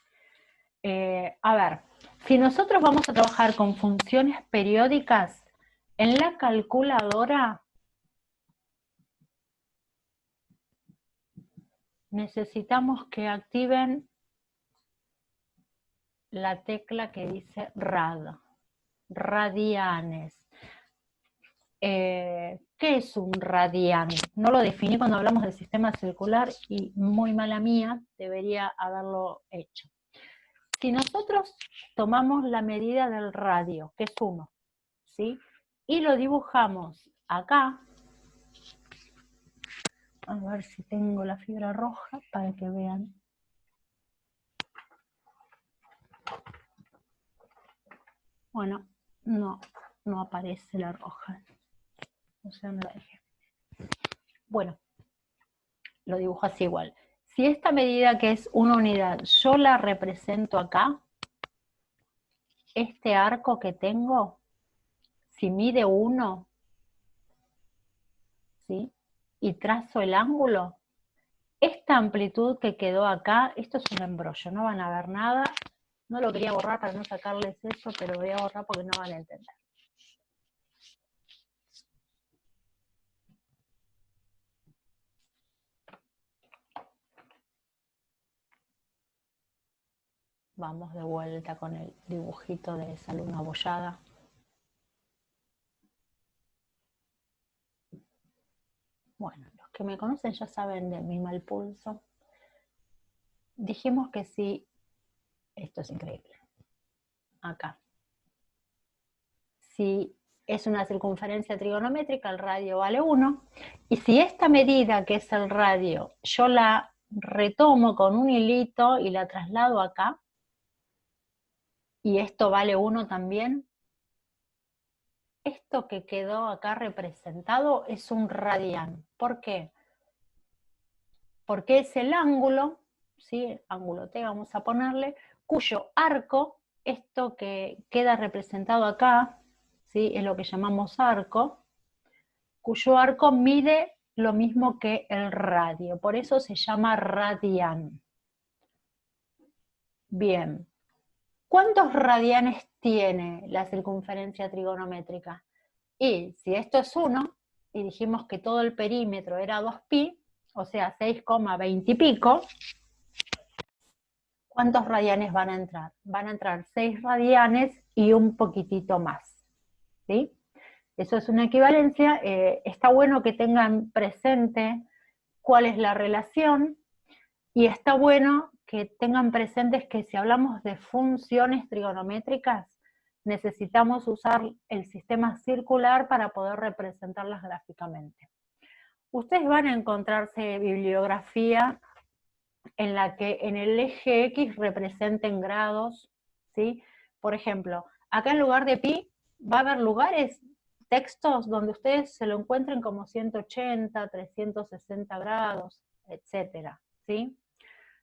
A ver, si nosotros vamos a trabajar con funciones periódicas, en la calculadora necesitamos que activen la tecla que dice rad, radianes. ¿Qué es un radian? No lo definí cuando hablamos del sistema circular y muy mala mía, debería haberlo hecho. Si nosotros tomamos la medida del radio, que es 1, ¿sí? Y lo dibujamos acá, a ver si tengo la fibra roja para que vean. Bueno, no aparece la roja. O sea, me la dejé. Bueno, lo dibujo así igual. Si esta medida que es una unidad, yo la represento acá, este arco que tengo, si mide 1, ¿sí? Y trazo el ángulo, esta amplitud que quedó acá, esto es un embrollo, no van a ver nada. No lo quería borrar para no sacarles eso, pero lo voy a borrar porque no van a entender. Vamos de vuelta con el dibujito de esa luna abollada. Bueno, los que me conocen ya saben de mi mal pulso. Dijimos que si, esto es increíble, acá, si es una circunferencia trigonométrica, el radio vale 1, y si esta medida, que es el radio, yo la retomo con un hilito y la traslado acá, y esto vale 1 también, esto que quedó acá representado es un radián. ¿Por qué? Porque es el ángulo, ¿sí? Ángulo T vamos a ponerle, cuyo arco, esto que queda representado acá, ¿sí? Es lo que llamamos arco, cuyo arco mide lo mismo que el radio, por eso se llama radián. Bien, ¿cuántos radianes tiene la circunferencia trigonométrica? Y si esto es 1, y dijimos que todo el perímetro era 2pi, o sea 6,20 y pico, ¿cuántos radianes van a entrar? Van a entrar 6 radianes y un poquitito más, ¿sí? Eso es una equivalencia. Está bueno que tengan presente cuál es la relación, y está bueno que tengan presentes que si hablamos de funciones trigonométricas, necesitamos usar el sistema circular para poder representarlas gráficamente. Ustedes van a encontrarse bibliografía en la que en el eje X representen grados, ¿sí? Por ejemplo, acá en lugar de pi va a haber lugares, textos donde ustedes se lo encuentren como 180, 360 grados, etcétera, ¿sí?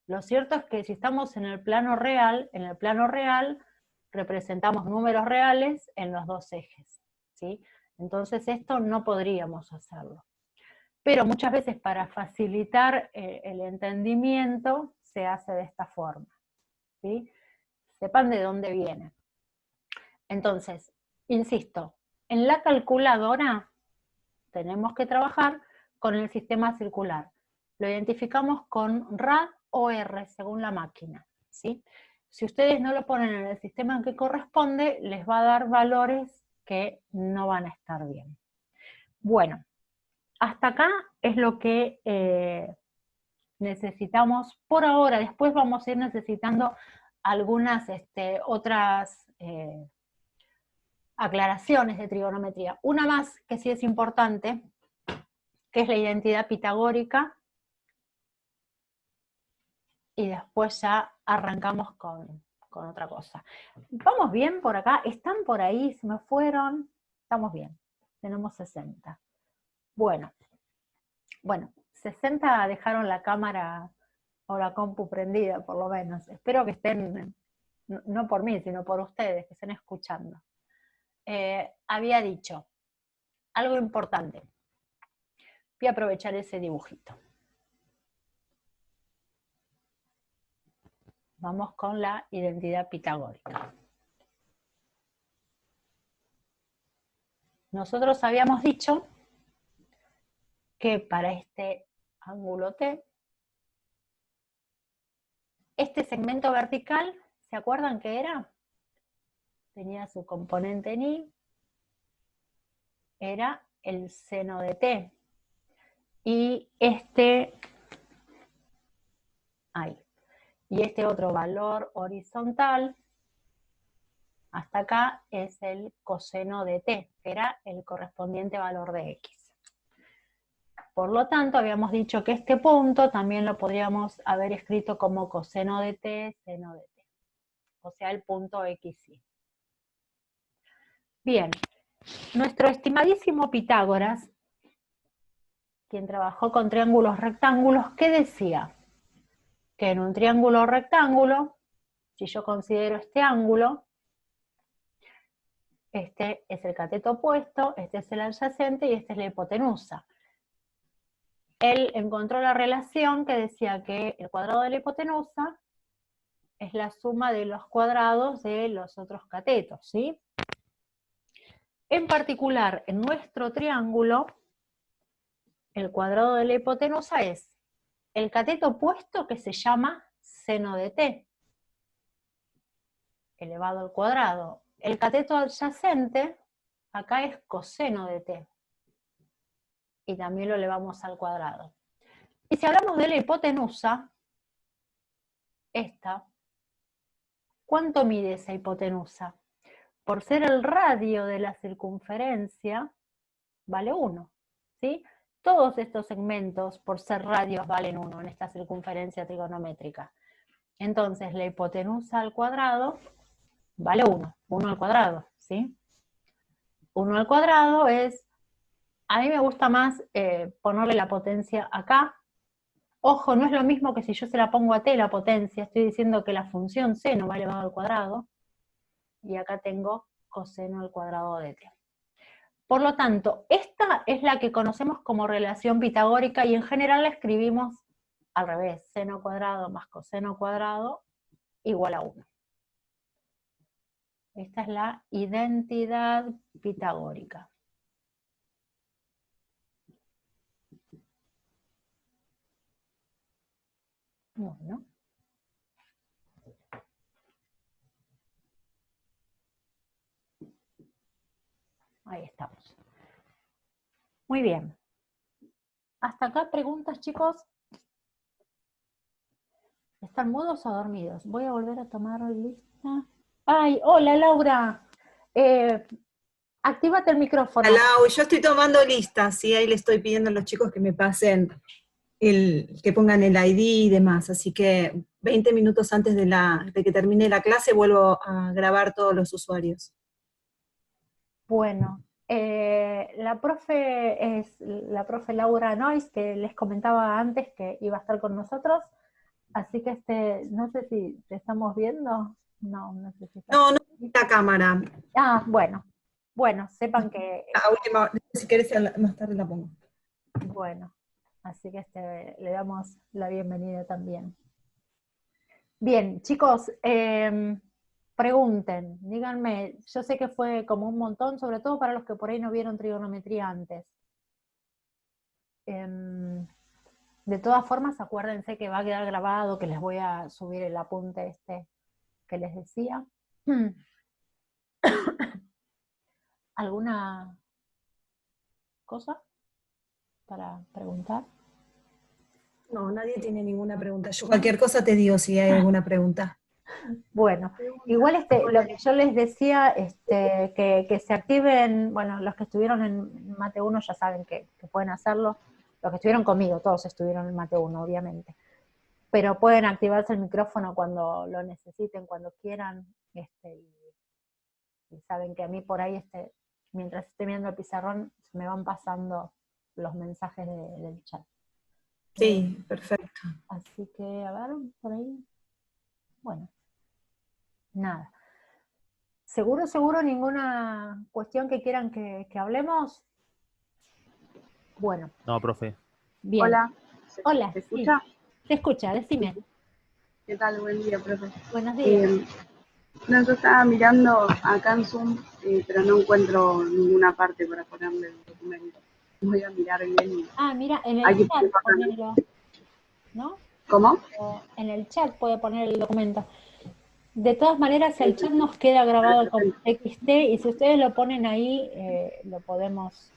Lo cierto es que si estamos en el plano real representamos números reales en los dos ejes, ¿sí? Entonces esto no podríamos hacerlo. Pero muchas veces para facilitar el entendimiento se hace de esta forma, ¿sí? Sepan de dónde viene. Entonces, insisto, en la calculadora tenemos que trabajar con el sistema circular. Lo identificamos con rad o R según la máquina, ¿sí? Si ustedes no lo ponen en el sistema que corresponde, les va a dar valores que no van a estar bien. Bueno, hasta acá es lo que necesitamos por ahora. Después vamos a ir necesitando algunas otras aclaraciones de trigonometría. Una más que sí es importante, que es la identidad pitagórica, y después ya arrancamos con otra cosa. ¿Vamos bien por acá? ¿Están por ahí? ¿Se me fueron? Estamos bien, tenemos 60. Bueno, 60 dejaron la cámara o la compu prendida, por lo menos. Espero que estén, no por mí, sino por ustedes, que estén escuchando. Había dicho algo importante. Voy a aprovechar ese dibujito. Vamos con la identidad pitagórica. Nosotros habíamos dicho que para este ángulo T, este segmento vertical, ¿se acuerdan qué era? Tenía su componente en Y, era el seno de T. Y este otro valor horizontal, hasta acá, es el coseno de T, que era el correspondiente valor de X. Por lo tanto, habíamos dicho que este punto también lo podríamos haber escrito como coseno de T, seno de T. O sea, el punto XY. Bien, nuestro estimadísimo Pitágoras, quien trabajó con triángulos rectángulos, ¿qué decía? que en un triángulo rectángulo, si yo considero este ángulo, este es el cateto opuesto, este es el adyacente y este es la hipotenusa. Él encontró la relación que decía que el cuadrado de la hipotenusa es la suma de los cuadrados de los otros catetos, ¿sí? En particular, en nuestro triángulo, el cuadrado de la hipotenusa es el cateto opuesto, que se llama seno de t, elevado al cuadrado. El cateto adyacente, acá es coseno de t, y también lo elevamos al cuadrado. Y si hablamos de la hipotenusa, esta, ¿cuánto mide esa hipotenusa? Por ser el radio de la circunferencia, vale 1, ¿sí? Todos estos segmentos, por ser radios, valen 1 en esta circunferencia trigonométrica. Entonces, la hipotenusa al cuadrado vale 1, 1 al cuadrado, ¿sí? 1 al cuadrado es, a mí me gusta más ponerle la potencia acá. Ojo, no es lo mismo que si yo se la pongo a t la potencia, estoy diciendo que la función seno va elevado al cuadrado, y acá tengo coseno al cuadrado de t. Por lo tanto, esta es la que conocemos como relación pitagórica, y en general la escribimos al revés, seno cuadrado más coseno cuadrado igual a 1. Esta es la identidad pitagórica. Bueno. Ahí estamos. Muy bien. ¿Hasta acá preguntas, chicos? ¿Están mudos o dormidos? Voy a volver a tomar lista. ¡Ay, hola, Laura! Actívate el micrófono. Lau, yo estoy tomando listas, ¿sí? Ahí le estoy pidiendo a los chicos que me pasen que pongan el ID y demás, así que 20 minutos antes de que termine la clase vuelvo a grabar todos los usuarios. Bueno, la profe es la profe Laura Noyes, que les comentaba antes que iba a estar con nosotros, así que no sé si te estamos viendo. No sé si está. No la cámara. Ah, bueno, sepan que... Si querés más tarde la pongo. Bueno, así que le damos la bienvenida también. Bien, chicos, pregunten, díganme, yo sé que fue como un montón, sobre todo para los que por ahí no vieron trigonometría antes. De todas formas, acuérdense que va a quedar grabado, que les voy a subir el apunte que les decía. ¿Alguna cosa para preguntar? No, nadie tiene ninguna pregunta. Yo cualquier cosa te digo si hay alguna pregunta. Bueno, igual lo que yo les decía, que se activen, bueno, los que estuvieron en Mate 1 ya saben que pueden hacerlo, los que estuvieron conmigo, todos estuvieron en Mate 1, obviamente, pero pueden activarse el micrófono cuando lo necesiten, cuando quieran, y saben que a mí por ahí, mientras esté viendo el pizarrón, se me van pasando los mensajes del chat. Sí, perfecto. Así que, a ver, por ahí, bueno. Nada. ¿Seguro ninguna cuestión que quieran que hablemos? Bueno. No, profe. Bien. Hola. Hola. ¿Se escucha? Sí. Se escucha, decime. ¿Qué tal? Buen día, profe. Buenos días. No, yo estaba mirando acá en Zoom, pero no encuentro ninguna parte para ponerle el documento. Voy a mirar bien. Mira, en el chat ponelo, ¿no? ¿Cómo? En el chat puede poner el documento. De todas maneras, el chat nos queda grabado con TXT, y si ustedes lo ponen ahí, lo podemos...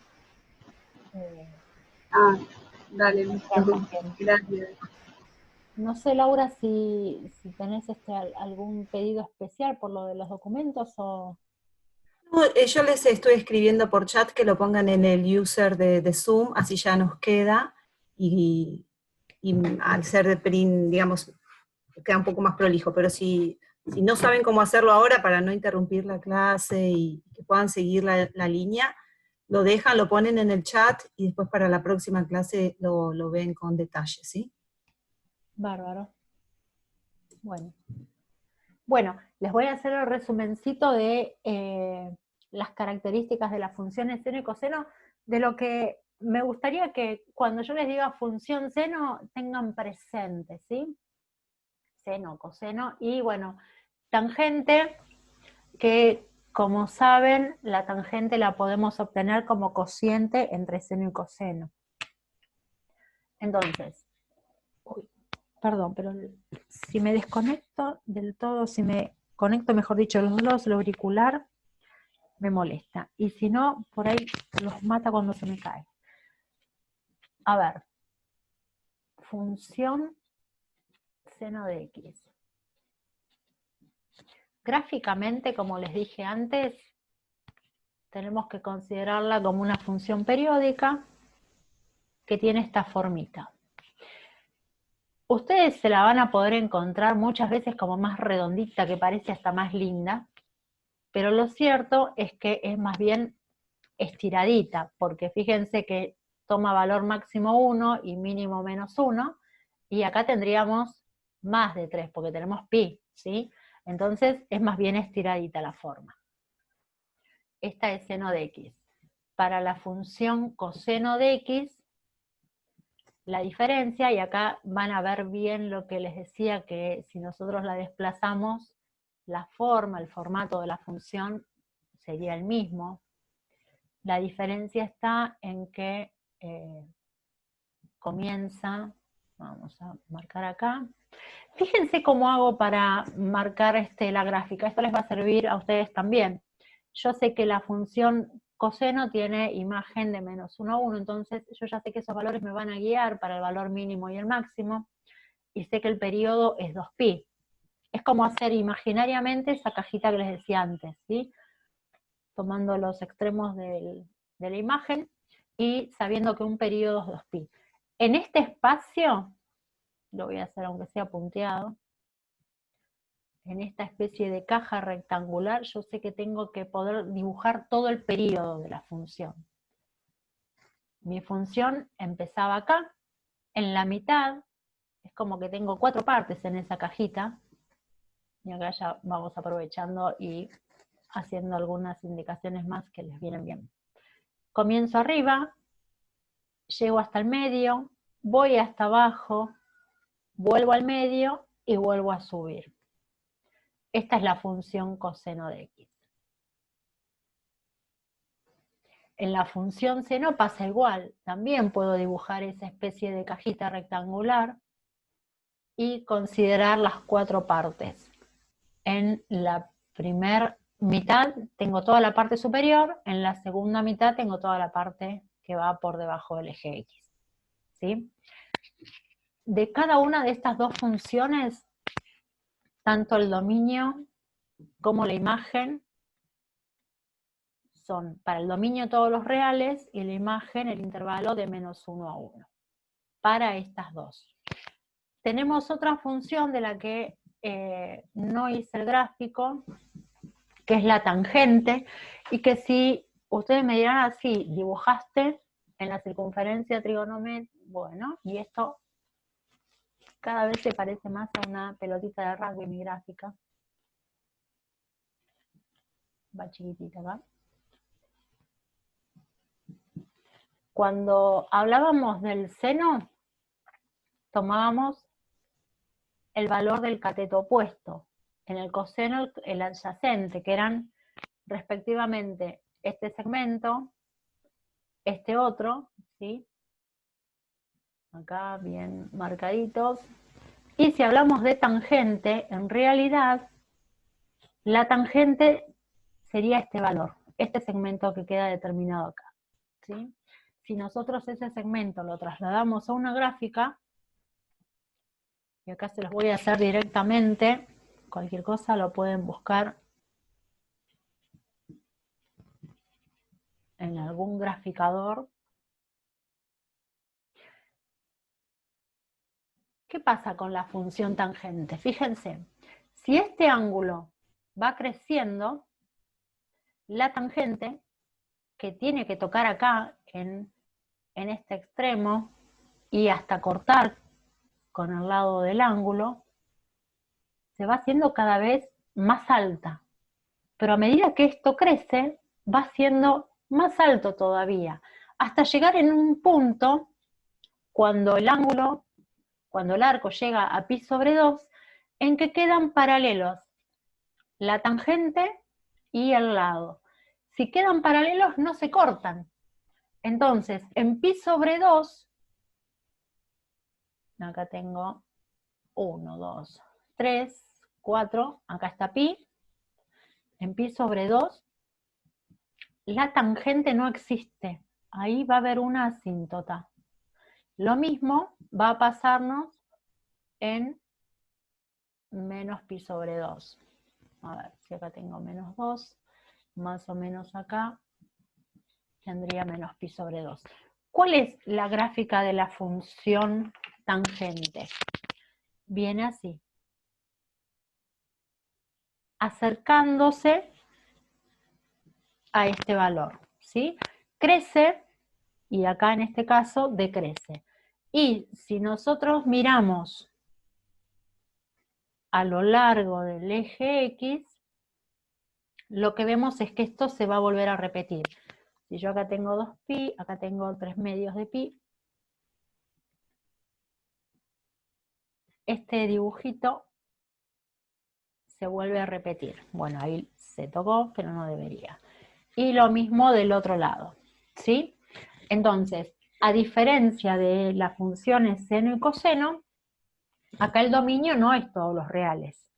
Dale, listo. Gracias. No sé, Laura, si tenés algún pedido especial por lo de los documentos o... No, yo les estoy escribiendo por chat que lo pongan en el user de Zoom, así ya nos queda, y al ser de print, digamos, queda un poco más prolijo, pero si no saben cómo hacerlo ahora para no interrumpir la clase y que puedan seguir la línea, lo dejan, lo ponen en el chat y después para la próxima clase lo ven con detalle, ¿sí? Bárbaro. Bueno, les voy a hacer el resumencito de las características de las funciones seno y coseno, de lo que me gustaría que cuando yo les diga función seno tengan presente, ¿sí? Seno, coseno, y bueno, tangente, que como saben, la tangente la podemos obtener como cociente entre seno y coseno. Entonces, perdón, pero si me desconecto del todo, si me conecto, mejor dicho, los dos, el auricular, me molesta. Y si no, por ahí los mata cuando se me cae. A ver, función seno de X. Gráficamente, como les dije antes, tenemos que considerarla como una función periódica que tiene esta formita. Ustedes se la van a poder encontrar muchas veces como más redondita, que parece hasta más linda, pero lo cierto es que es más bien estiradita, porque fíjense que toma valor máximo 1 y mínimo menos 1, y acá tendríamos más de 3, porque tenemos pi, ¿sí? Entonces es más bien estiradita la forma. Esta es seno de X. Para la función coseno de X, la diferencia, y acá van a ver bien lo que les decía, que si nosotros la desplazamos, la forma, el formato de la función sería el mismo. La diferencia está en que comienza, vamos a marcar acá. Fíjense cómo hago para marcar la gráfica, esto les va a servir a ustedes también. Yo sé que la función coseno tiene imagen de menos 1 a 1, entonces yo ya sé que esos valores me van a guiar para el valor mínimo y el máximo, y sé que el periodo es 2pi. Es como hacer imaginariamente esa cajita que les decía antes, ¿sí? Tomando los extremos de la imagen y sabiendo que un periodo es 2pi. En este espacio, lo voy a hacer aunque sea punteado, en esta especie de caja rectangular, yo sé que tengo que poder dibujar todo el periodo de la función. Mi función empezaba acá, en la mitad, es como que tengo 4 partes en esa cajita, y acá ya vamos aprovechando y haciendo algunas indicaciones más que les vienen bien. Comienzo arriba, llego hasta el medio, voy hasta abajo, vuelvo al medio y vuelvo a subir. Esta es la función coseno de X. En la función seno pasa igual, también puedo dibujar esa especie de cajita rectangular y considerar las 4 partes. En la primera mitad tengo toda la parte superior, en la segunda mitad tengo toda la parte que va por debajo del eje X. ¿Sí? De cada una de estas dos funciones, tanto el dominio como la imagen son para el dominio todos los reales y la imagen el intervalo de menos 1 a 1. Para estas dos. Tenemos otra función de la que no hice el gráfico, que es la tangente, y que si ustedes me dirán así, dibujaste en la circunferencia trigonométrica, bueno, y esto cada vez se parece más a una pelotita de rugby, mi gráfica. Va chiquitita, ¿va? Cuando hablábamos del seno, tomábamos el valor del cateto opuesto. En el coseno, el adyacente, que eran respectivamente este segmento, este otro, ¿sí? Acá bien marcaditos. Y si hablamos de tangente, en realidad, la tangente sería este valor, este segmento que queda determinado acá, ¿sí? Si nosotros ese segmento lo trasladamos a una gráfica, y acá se los voy a hacer directamente, cualquier cosa lo pueden buscar en algún graficador. ¿Qué pasa con la función tangente? Fíjense, si este ángulo va creciendo, la tangente, que tiene que tocar acá, en este extremo, y hasta cortar con el lado del ángulo, se va haciendo cada vez más alta. Pero a medida que esto crece, va siendo más alto todavía, hasta llegar en un punto, cuando el arco llega a pi sobre 2, en que quedan paralelos la tangente y el lado. Si quedan paralelos, no se cortan. Entonces, en pi sobre 2, acá tengo 1, 2, 3, 4, acá está pi, en pi sobre 2, la tangente no existe, ahí va a haber una asíntota. Lo mismo va a pasarnos en menos pi sobre 2. A ver, si acá tengo menos 2, más o menos acá tendría menos pi sobre 2. ¿Cuál es la gráfica de la función tangente? Viene así, acercándose a este valor, ¿sí? Crece, y acá en este caso decrece. Y si nosotros miramos a lo largo del eje X, lo que vemos es que esto se va a volver a repetir. Si yo acá tengo 2pi, acá tengo 3 medios de pi, este dibujito se vuelve a repetir. Bueno, ahí se tocó, pero no debería. Y lo mismo del otro lado, ¿sí? Entonces, a diferencia de las funciones seno y coseno, acá el dominio no es todos los reales.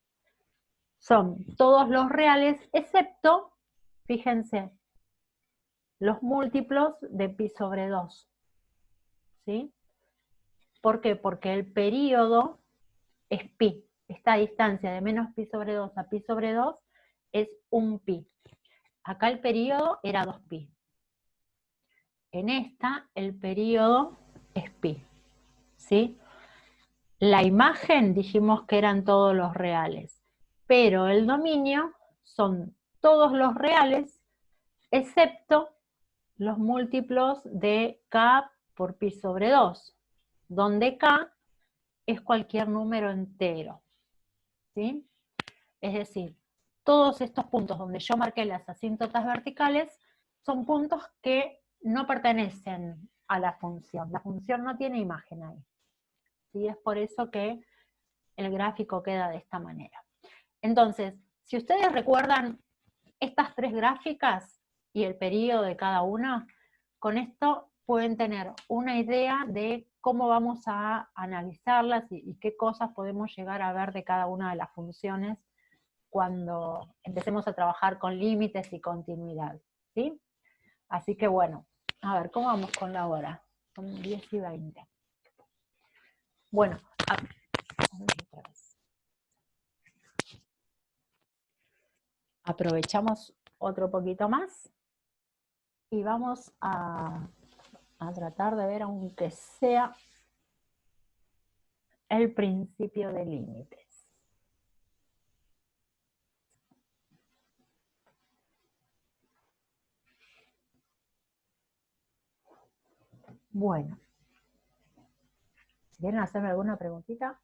Son todos los reales, excepto, fíjense, los múltiplos de pi sobre 2. ¿Sí? ¿Por qué? Porque el período es pi. Esta distancia de menos pi sobre 2 a pi sobre 2 es un pi. Acá el período era 2pi. En esta, el período es pi. ¿Sí? La imagen dijimos que eran todos los reales, pero el dominio son todos los reales, excepto los múltiplos de k por pi sobre 2, donde k es cualquier número entero. ¿Sí? Es decir, todos estos puntos donde yo marqué las asíntotas verticales son puntos que no pertenecen a la función. La función no tiene imagen ahí. ¿Sí? Es por eso que el gráfico queda de esta manera. Entonces, si ustedes recuerdan estas tres gráficas y el periodo de cada una, con esto pueden tener una idea de cómo vamos a analizarlas y qué cosas podemos llegar a ver de cada una de las funciones cuando empecemos a trabajar con límites y continuidad, ¿sí? Así que bueno, a ver, ¿cómo vamos con la hora? Son 10 y 20. Bueno, otra vez. Aprovechamos otro poquito más y vamos a tratar de ver, aunque sea el principio de límites. Bueno, si quieren hacerme alguna preguntita,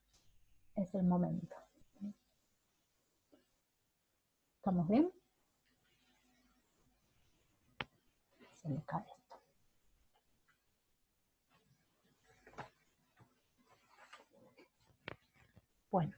es el momento. ¿Estamos bien? Se me cae esto. Bueno.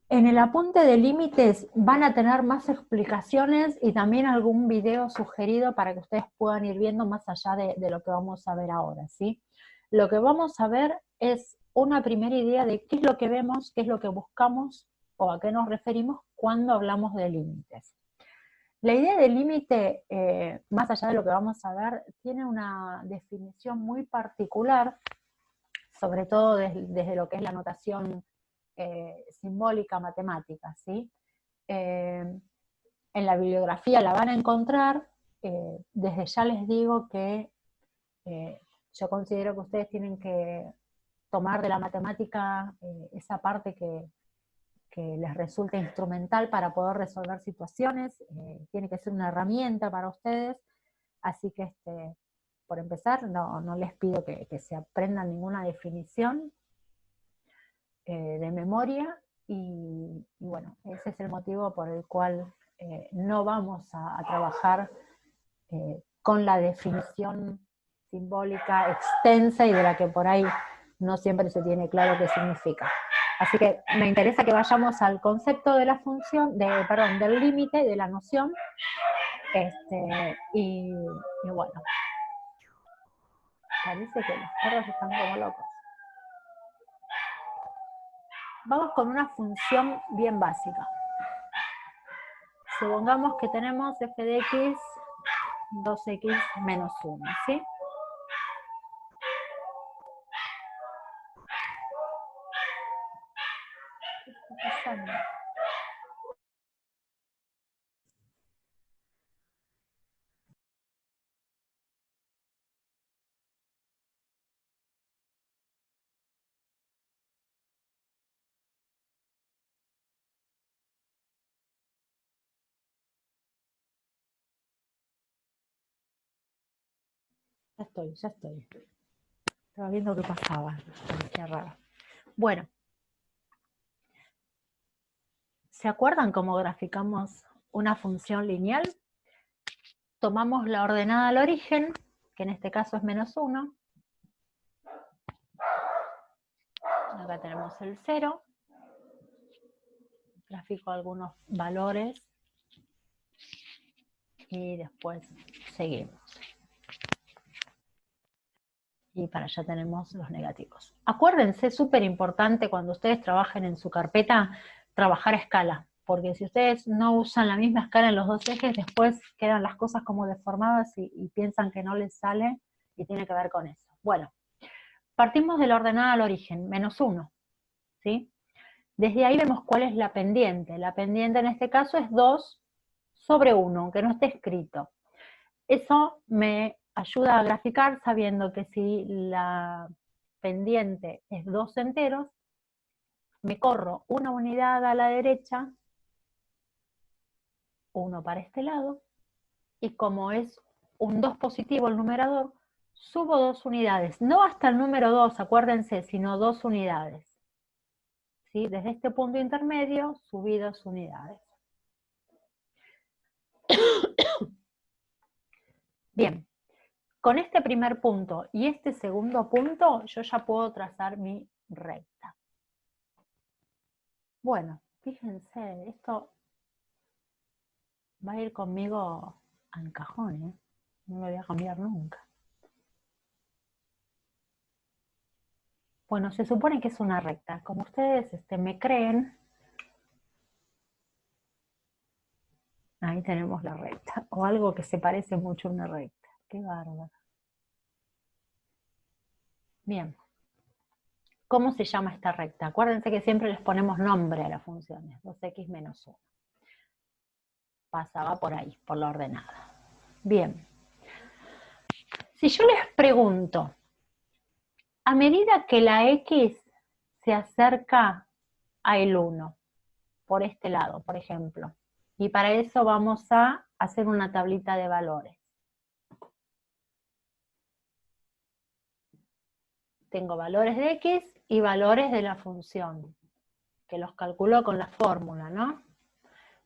En el apunte de límites van a tener más explicaciones y también algún video sugerido para que ustedes puedan ir viendo más allá de lo que vamos a ver ahora, ¿sí? Lo que vamos a ver es una primera idea de qué es lo que vemos, qué es lo que buscamos o a qué nos referimos cuando hablamos de límites. La idea de límite, más allá de lo que vamos a ver, tiene una definición muy particular, sobre todo desde lo que es la notación simbólica matemática, ¿sí? En la bibliografía la van a encontrar, desde ya les digo que yo considero que ustedes tienen que tomar de la matemática esa parte que les resulte instrumental para poder resolver situaciones, tiene que ser una herramienta para ustedes, así que por empezar, no les pido que se aprendan ninguna definición de memoria, y bueno, ese es el motivo por el cual no vamos a trabajar con la definición simbólica extensa y de la que por ahí no siempre se tiene claro qué significa. Así que me interesa que vayamos al concepto de la función, del límite, de la noción, y bueno, parece que los perros están como locos. Vamos con una función bien básica. Supongamos que tenemos f de x 2x menos 1, ¿sí? ¿Qué está pasando? Ya estoy. Estaba viendo qué pasaba. Qué raro. Bueno. ¿Se acuerdan cómo graficamos una función lineal? Tomamos la ordenada al origen, que en este caso es menos 1. Acá tenemos el 0. Grafico algunos valores. Y después seguimos. Y para allá tenemos los negativos. Acuérdense, es súper importante cuando ustedes trabajen en su carpeta, trabajar a escala. Porque si ustedes no usan la misma escala en los dos ejes, después quedan las cosas como deformadas y piensan que no les sale, y tiene que ver con eso. Bueno, partimos de la ordenada al origen, menos 1, ¿sí? Desde ahí vemos cuál es la pendiente. La pendiente en este caso es 2 sobre 1, aunque no esté escrito. Eso me ayuda a graficar sabiendo que si la pendiente es 2 enteros, me corro una unidad a la derecha, 1 para este lado, y como es un 2 positivo el numerador, subo 2 unidades, no hasta el número 2, acuérdense, sino 2 unidades. ¿Sí? Desde este punto intermedio, subí 2 unidades. Bien, con este primer punto y este segundo punto, yo ya puedo trazar mi recta. Bueno, fíjense, esto va a ir conmigo al cajón, ¿eh? No lo voy a cambiar nunca. Bueno, se supone que es una recta. Como ustedes me creen, ahí tenemos la recta. O algo que se parece mucho a una recta. Qué bárbaro. Bien. ¿Cómo se llama esta recta? Acuérdense que siempre les ponemos nombre a las funciones. 2x menos 1. Pasaba por ahí, por la ordenada. Bien. Si yo les pregunto, a medida que la x se acerca al 1, por este lado, por ejemplo, y para eso vamos a hacer una tablita de valores. Tengo valores de x y valores de la función, que los calculo con la fórmula, ¿no?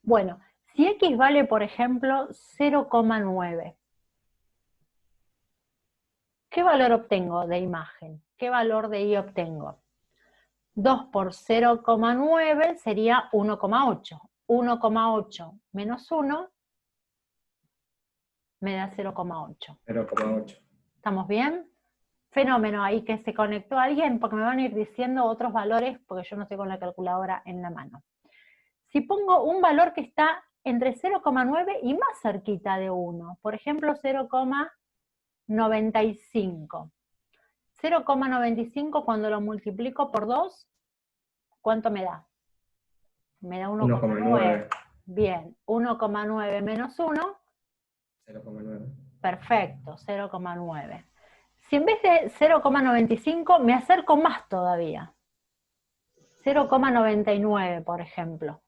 Bueno, si x vale, por ejemplo, 0,9, ¿qué valor obtengo de imagen? ¿Qué valor de y obtengo? 2 por 0,9 sería 1,8. 1,8 menos 1 me da 0,8. 0,8. ¿Estamos bien? Fenómeno, ahí que se conectó alguien, porque me van a ir diciendo otros valores, porque yo no estoy con la calculadora en la mano. Si pongo un valor que está entre 0,9 y más cerquita de 1, por ejemplo 0,95. 0,95 cuando lo multiplico por 2, ¿cuánto me da? Me da 1,9. Bien, 1,9 menos 1. 0,9. Perfecto, 0,9. Si en vez de 0,95 me acerco más todavía. 0,99, por ejemplo.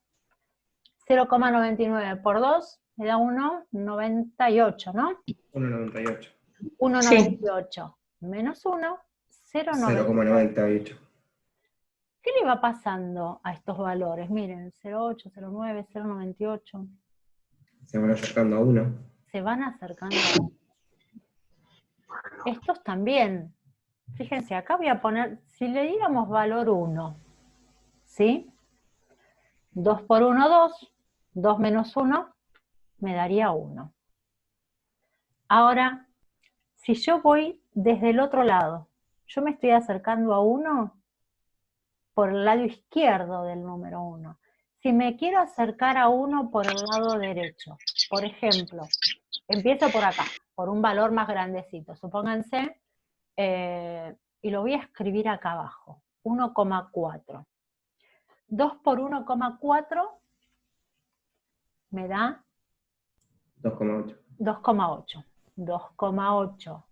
0,99 por 2 me da 1,98, ¿no? 1,98. 1,98 menos 1, 0,98. 0,98. ¿Qué le va pasando a estos valores? Miren, 0,8, 0,9, 0,98. Se van acercando a 1. Se van acercando a 1. Estos también. Fíjense, acá voy a poner, si le diéramos valor 1, ¿sí? 2 por 1, 2. 2 menos 1 me daría 1. Ahora, si yo voy desde el otro lado, yo me estoy acercando a 1 por el lado izquierdo del número 1. Si me quiero acercar a 1 por el lado derecho, por ejemplo, empiezo por acá, por un valor más grandecito, supónganse, y lo voy a escribir acá abajo, 1,4. 2 por 1,4 me da 2,8. 2,8. 2,8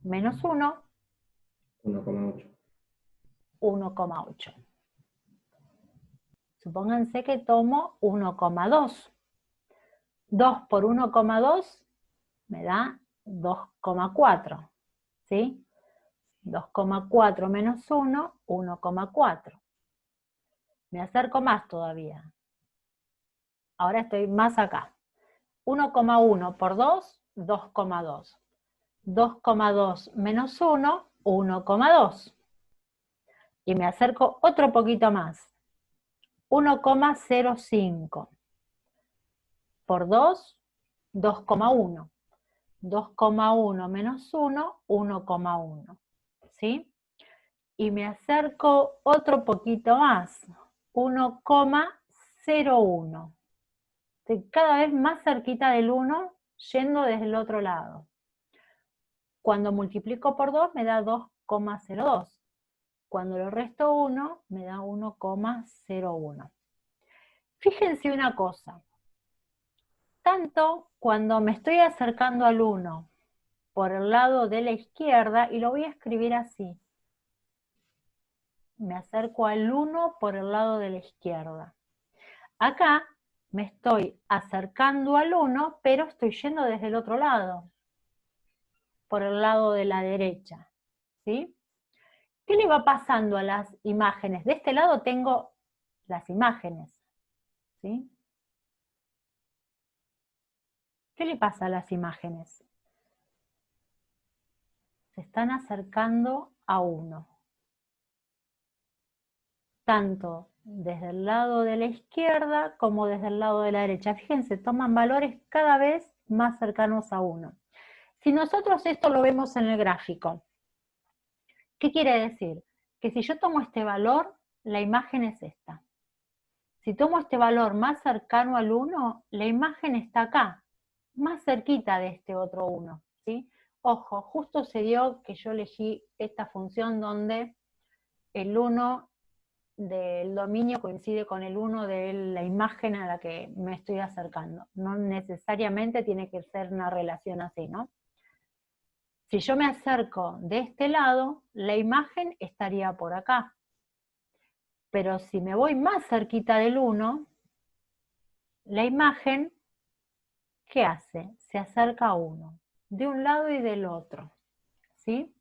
menos 1, 1,8. 1,8. Supónganse que tomo 1,2. 2 por 1,2 me da 2,4. ¿Sí? 2,4 menos 1, 1,4. Me acerco más todavía. Ahora estoy más acá. 1,1 por 2, 2,2. 2,2 menos 1, 1,2. Y me acerco otro poquito más. 1,05. Por 2, 2,1. 2,1 menos 1, 1,1. ¿Sí? Y me acerco otro poquito más. 1,01. Estoy cada vez más cerquita del 1, yendo desde el otro lado. Cuando multiplico por 2 me da 2,02. Cuando le resto 1 me da 1,01. Fíjense una cosa. Tanto cuando me estoy acercando al 1 por el lado de la izquierda, y lo voy a escribir así. Me acerco al 1 por el lado de la izquierda. Acá me estoy acercando al 1, pero estoy yendo desde el otro lado, por el lado de la derecha. ¿Sí? ¿Qué le va pasando a las imágenes? De este lado tengo las imágenes. ¿Sí? ¿Qué le pasa a las imágenes? Se están acercando a 1. Tanto desde el lado de la izquierda como desde el lado de la derecha. Fíjense, toman valores cada vez más cercanos a 1. Si nosotros esto lo vemos en el gráfico, ¿qué quiere decir? Que si yo tomo este valor, la imagen es esta. Si tomo este valor más cercano al 1, la imagen está acá, más cerquita de este otro 1, ¿sí? Ojo, justo se dio que yo elegí esta función donde el 1 del dominio coincide con el 1 de la imagen a la que me estoy acercando. No necesariamente tiene que ser una relación así, ¿no? Si yo me acerco de este lado, la imagen estaría por acá. Pero si me voy más cerquita del 1, la imagen, ¿qué hace? Se acerca a 1, de un lado y del otro, ¿sí?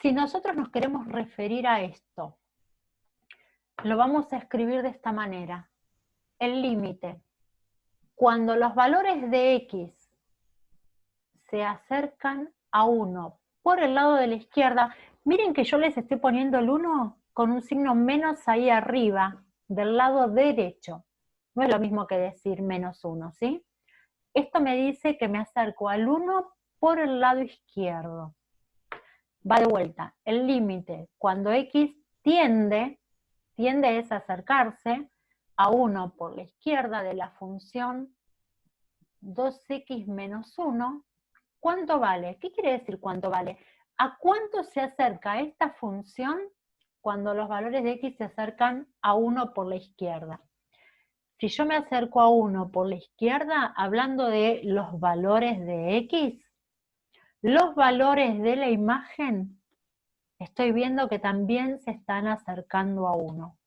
Si nosotros nos queremos referir a esto, lo vamos a escribir de esta manera. El límite. Cuando los valores de x se acercan a 1 por el lado de la izquierda, miren que yo les estoy poniendo el 1 con un signo menos ahí arriba, del lado derecho. No es lo mismo que decir menos 1, ¿sí? Esto me dice que me acerco al 1 por el lado izquierdo. Va de vuelta, el límite, cuando x tiende es acercarse a 1 por la izquierda de la función 2x menos 1, ¿cuánto vale? ¿Qué quiere decir cuánto vale? ¿A cuánto se acerca esta función cuando los valores de x se acercan a 1 por la izquierda? Si yo me acerco a 1 por la izquierda, hablando de los valores de x, los valores de la imagen, estoy viendo que también se están acercando a 1.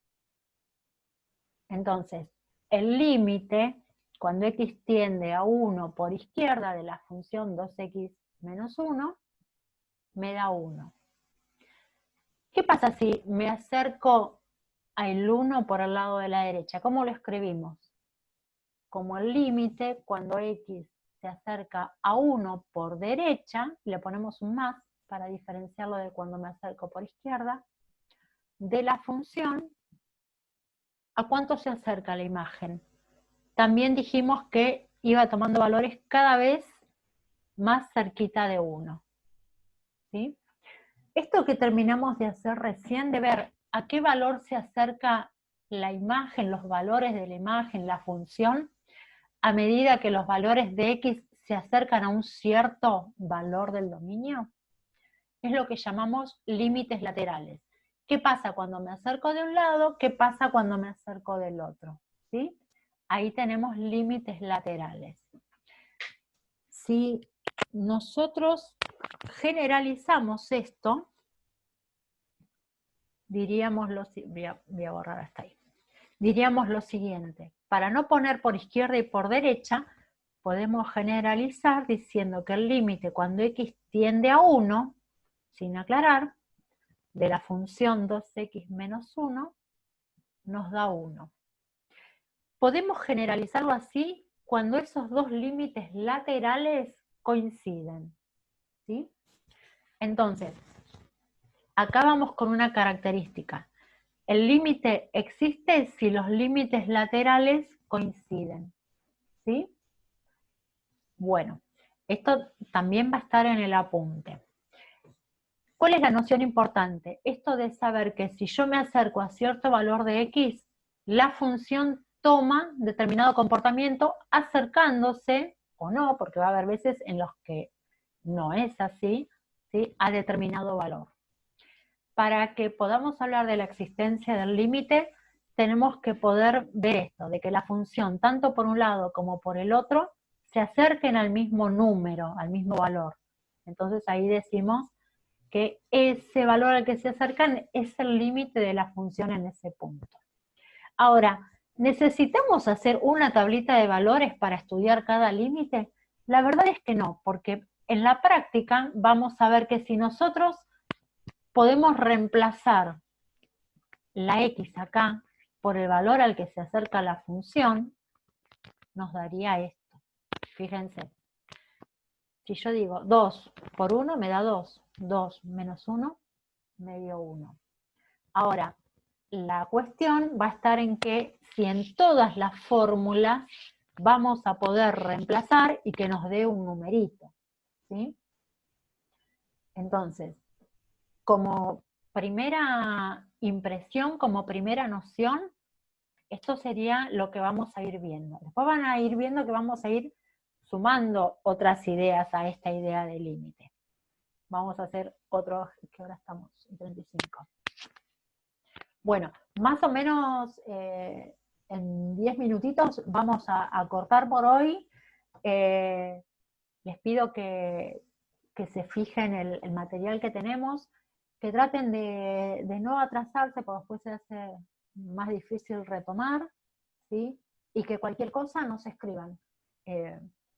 Entonces, el límite cuando x tiende a 1 por izquierda de la función 2x menos 1, me da 1. ¿Qué pasa si me acerco al 1 por el lado de la derecha? ¿Cómo lo escribimos? Como el límite, cuando x se acerca a 1 por derecha, le ponemos un más para diferenciarlo de cuando me acerco por izquierda, de la función, ¿a cuánto se acerca la imagen? También dijimos que iba tomando valores cada vez más cerquita de 1. ¿Sí? Esto que terminamos de hacer recién, de ver a qué valor se acerca la imagen, los valores de la imagen, la función, a medida que los valores de x se acercan a un cierto valor del dominio, es lo que llamamos límites laterales. ¿Qué pasa cuando me acerco de un lado? ¿Qué pasa cuando me acerco del otro? ¿Sí? Ahí tenemos límites laterales. Si nosotros generalizamos esto, diríamos voy a borrar hasta ahí. Diríamos lo siguiente: para no poner por izquierda y por derecha, podemos generalizar diciendo que el límite cuando x tiende a 1, sin aclarar, de la función 2x menos 1, nos da 1. Podemos generalizarlo así cuando esos dos límites laterales coinciden. ¿Sí? Entonces, acá vamos con una característica. El límite existe si los límites laterales coinciden. ¿Sí? Bueno, esto también va a estar en el apunte. ¿Cuál es la noción importante? Esto de saber que si yo me acerco a cierto valor de x, la función toma determinado comportamiento acercándose, o no, porque va a haber veces en los que no es así, ¿sí?, a determinado valor. Para que podamos hablar de la existencia del límite, tenemos que poder ver esto, de que la función, tanto por un lado como por el otro, se acerquen al mismo número, al mismo valor. Entonces ahí decimos que ese valor al que se acercan es el límite de la función en ese punto. Ahora, ¿necesitamos hacer una tablita de valores para estudiar cada límite? La verdad es que no, porque en la práctica vamos a ver que si nosotros podemos reemplazar la x acá por el valor al que se acerca la función, nos daría esto. Fíjense. Si yo digo 2 por 1 me da 2. 2 menos 1 me dio 1. Ahora, la cuestión va a estar en que si en todas las fórmulas vamos a poder reemplazar y que nos dé un numerito. ¿Sí? Entonces, como primera impresión, como primera noción, esto sería lo que vamos a ir viendo. Después van a ir viendo que vamos a ir sumando otras ideas a esta idea de límite. Vamos a hacer otro, que ahora estamos en 35. Bueno, más o menos en 10 minutitos vamos a cortar por hoy. Les pido que se fijen el material que tenemos, que traten de no atrasarse, porque después se hace más difícil retomar, ¿sí? Y que cualquier cosa nos escriban.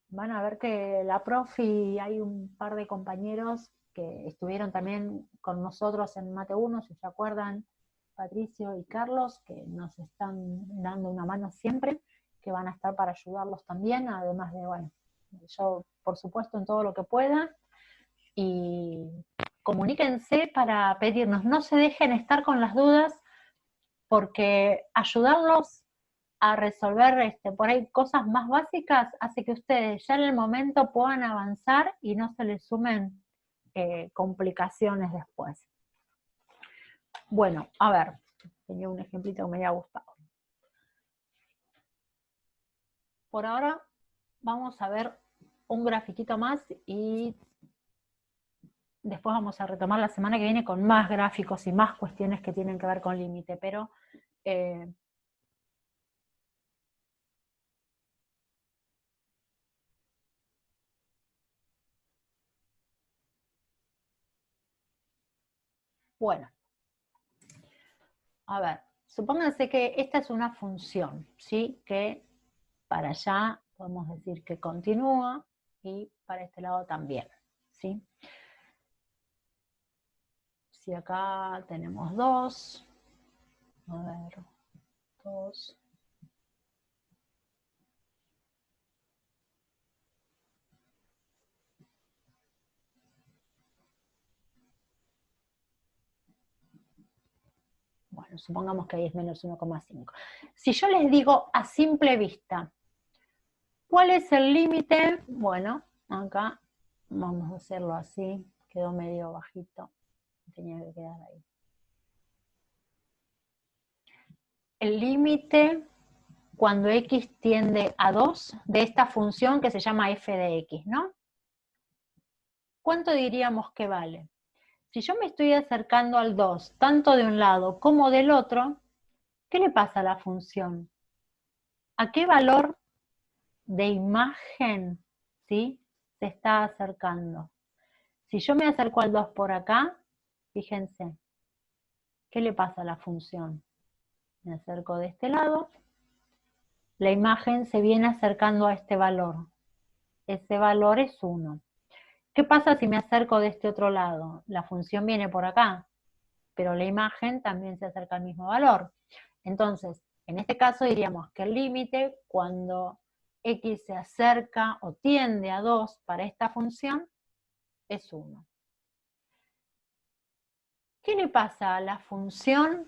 Van a ver que la profe, hay un par de compañeros que estuvieron también con nosotros en Mate 1, si se acuerdan, Patricio y Carlos, que nos están dando una mano siempre, que van a estar para ayudarlos también, además de, bueno, yo por supuesto en todo lo que pueda, y comuníquense para pedirnos, no se dejen estar con las dudas, porque ayudarlos a resolver por ahí cosas más básicas hace que ustedes ya en el momento puedan avanzar y no se les sumen complicaciones después. Bueno, a ver, tenía un ejemplito que me había gustado. Por ahora vamos a ver un grafiquito más y después vamos a retomar la semana que viene con más gráficos y más cuestiones que tienen que ver con límite, pero bueno, a ver, supónganse que esta es una función, ¿sí? Que para allá podemos decir que continúa, y para este lado también, ¿sí? Si acá tenemos 2, a ver, 2. Bueno, supongamos que ahí es menos 1,5. Si yo les digo a simple vista, ¿cuál es el límite? Bueno, acá vamos a hacerlo así, quedó medio bajito, tenía que quedar ahí. El límite cuando x tiende a 2 de esta función que se llama f de x, ¿no? ¿Cuánto diríamos que vale? Si yo me estoy acercando al 2, tanto de un lado como del otro, ¿qué le pasa a la función? ¿A qué valor de imagen, ¿sí?, se está acercando? Si yo me acerco al 2 por acá, fíjense, ¿qué le pasa a la función? Me acerco de este lado, la imagen se viene acercando a este valor. Ese valor es 1. ¿Qué pasa si me acerco de este otro lado? La función viene por acá, pero la imagen también se acerca al mismo valor. Entonces, en este caso diríamos que el límite, cuando x se acerca o tiende a 2 para esta función, es 1. ¿Qué le pasa a la función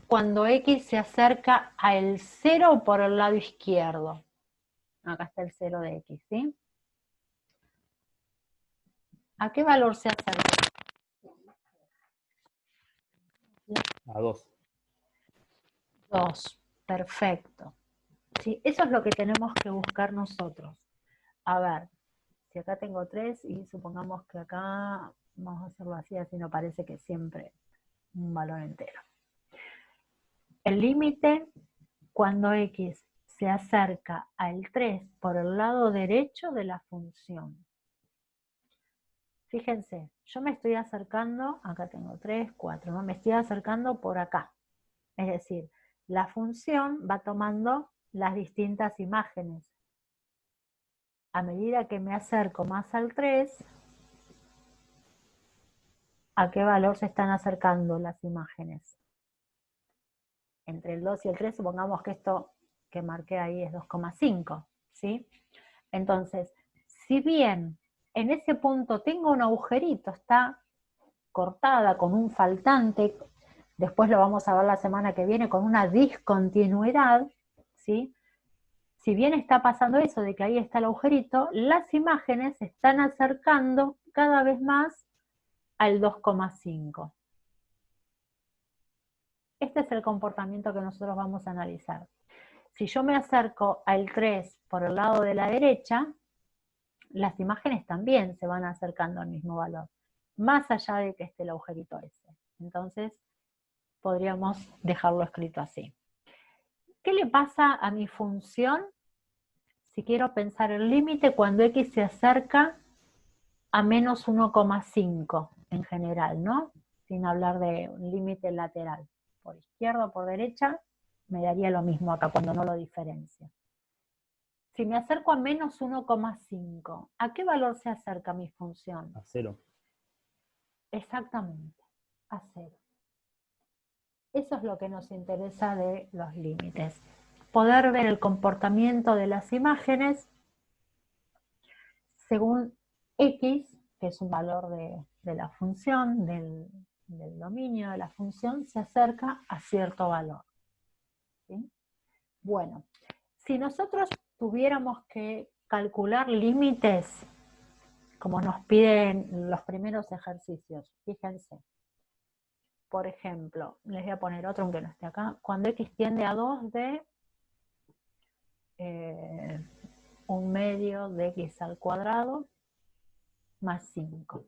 cuando x se acerca al 0 por el lado izquierdo? Acá está el 0 de x, ¿sí? ¿A qué valor se acerca? A 2. 2, perfecto. ¿Sí? Eso es lo que tenemos que buscar nosotros. A ver, si acá tengo 3 y supongamos que acá, vamos a hacerlo así no parece que siempre un valor entero. El límite cuando x se acerca al 3 por el lado derecho de la función. Fíjense, yo me estoy acercando, acá tengo 3, 4, ¿no? Me estoy acercando por acá. Es decir, la función va tomando las distintas imágenes. A medida que me acerco más al 3, ¿a qué valor se están acercando las imágenes? Entre el 2 y el 3, supongamos que esto que marqué ahí es 2,5, ¿sí? Entonces, si bien en ese punto tengo un agujerito, está cortada con un faltante, después lo vamos a ver la semana que viene, con una discontinuidad, ¿sí? Si bien está pasando eso de que ahí está el agujerito, las imágenes se están acercando cada vez más al 2,5. Este es el comportamiento que nosotros vamos a analizar. Si yo me acerco al 3 por el lado de la derecha, las imágenes también se van acercando al mismo valor, más allá de que esté el agujerito ese. Entonces, podríamos dejarlo escrito así. ¿Qué le pasa a mi función si quiero pensar el límite cuando x se acerca a menos 1,5 en general, ¿no? Sin hablar de un límite lateral. Por izquierda o por derecha, me daría lo mismo acá cuando no lo diferencio. Si me acerco a menos 1,5, ¿a qué valor se acerca mi función? A 0. Exactamente, a 0. Eso es lo que nos interesa de los límites. Poder ver el comportamiento de las imágenes según x, que es un valor de la función, del dominio de la función, se acerca a cierto valor. ¿Sí? Bueno, si nosotros tuviéramos que calcular límites, como nos piden los primeros ejercicios, fíjense. Por ejemplo, les voy a poner otro aunque no esté acá. Cuando x tiende a 2 de 1/2 de x al cuadrado más 5.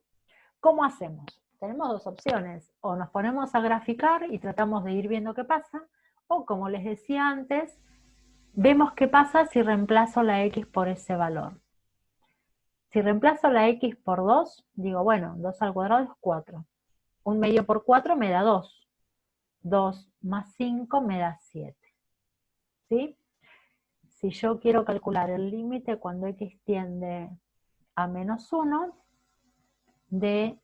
¿Cómo hacemos? Tenemos dos opciones. O nos ponemos a graficar y tratamos de ir viendo qué pasa, o como les decía antes, vemos qué pasa si reemplazo la x por ese valor. Si reemplazo la x por 2, digo, bueno, 2 al cuadrado es 4. 1/2 por 4 me da 2. 2 más 5 me da 7. ¿Sí? si yo quiero calcular el límite cuando x tiende a menos 1 de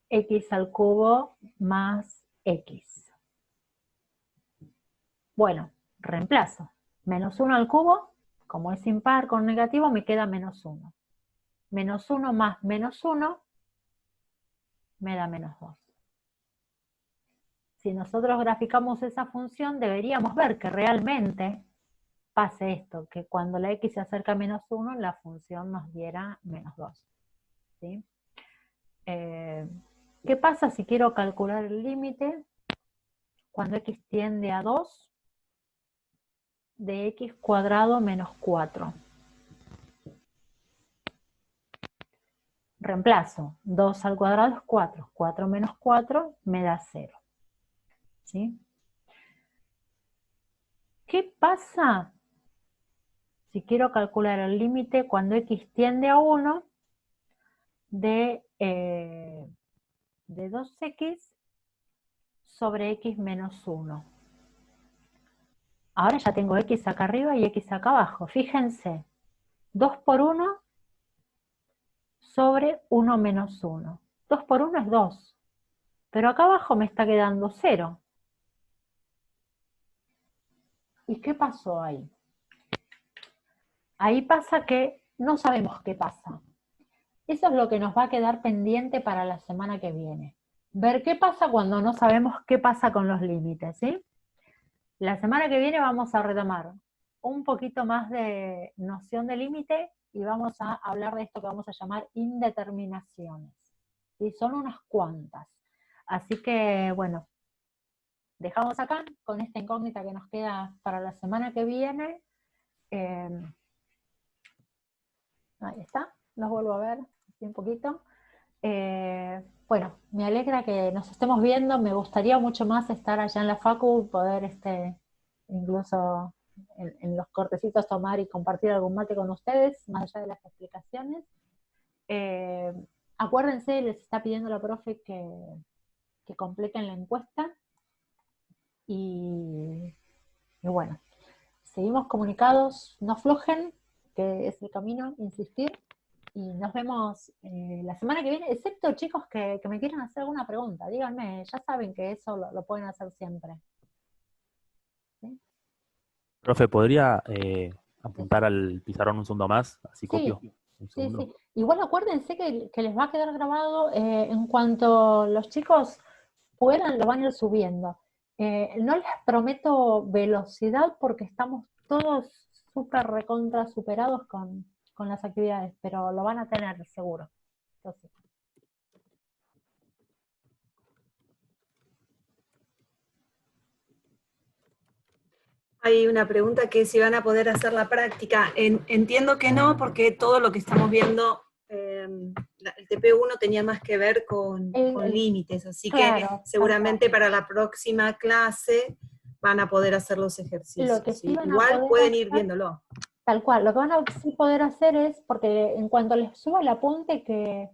x al cubo más x. Bueno, reemplazo. Menos 1 al cubo, como es impar con negativo, me queda menos 1. Menos 1 más menos 1 me da menos 2. Si nosotros graficamos esa función, deberíamos ver que realmente pase esto, que cuando la x se acerca a menos 1, la función nos diera menos 2. ¿Sí? ¿Qué pasa si quiero calcular el límite cuando x tiende a 2 de x cuadrado menos 4? Reemplazo, 2 al cuadrado es 4, 4 menos 4 me da 0. ¿Sí? ¿Qué pasa si quiero calcular el límite cuando x tiende a 1 de 2x sobre x menos 1? Ahora ya tengo x acá arriba y x acá abajo. Fíjense, 2 por 1 sobre 1 menos 1. 2 por 1 es 2. Pero acá abajo me está quedando 0. ¿Y qué pasó ahí? Ahí pasa que no sabemos qué pasa. Eso es lo que nos va a quedar pendiente para la semana que viene. Ver qué pasa cuando no sabemos qué pasa con los límites, ¿sí? La semana que viene vamos a retomar un poquito más de noción de límite y vamos a hablar de esto que vamos a llamar indeterminaciones. ¿Sí? Son unas cuantas. Así que, bueno, dejamos acá con esta incógnita que nos queda para la semana que viene. Ahí está, los vuelvo a ver un poquito. Bueno, me alegra que nos estemos viendo, me gustaría mucho más estar allá en la Facu, poder incluso en los cortecitos tomar y compartir algún mate con ustedes, más allá de las explicaciones. Acuérdense, les está pidiendo la profe que completen la encuesta. Y bueno, seguimos comunicados, no aflojen, que es el camino, insistir. Y nos vemos la semana que viene, excepto chicos que me quieran hacer alguna pregunta. Díganme, ya saben que eso lo pueden hacer siempre. ¿Sí? Profe, ¿podría apuntar al pizarrón un segundo más? Así Sí, copio. Un sí, segundo. sí. Igual acuérdense que les va a quedar grabado, en cuanto los chicos puedan, lo van a ir subiendo. No les prometo velocidad porque estamos todos súper recontra superados con las actividades, pero lo van a tener seguro. Entonces, Hay una pregunta que es si van a poder hacer la práctica. Entiendo que no, porque todo lo que estamos viendo, el TP1 tenía más que ver con límites, así claro, que seguramente para la próxima clase van a poder hacer los ejercicios. Lo que sí ¿sí? van a Igual poder pueden ir hacer, viéndolo. tal cual, lo que van a sí poder hacer es, porque en cuanto les suba el apunte, que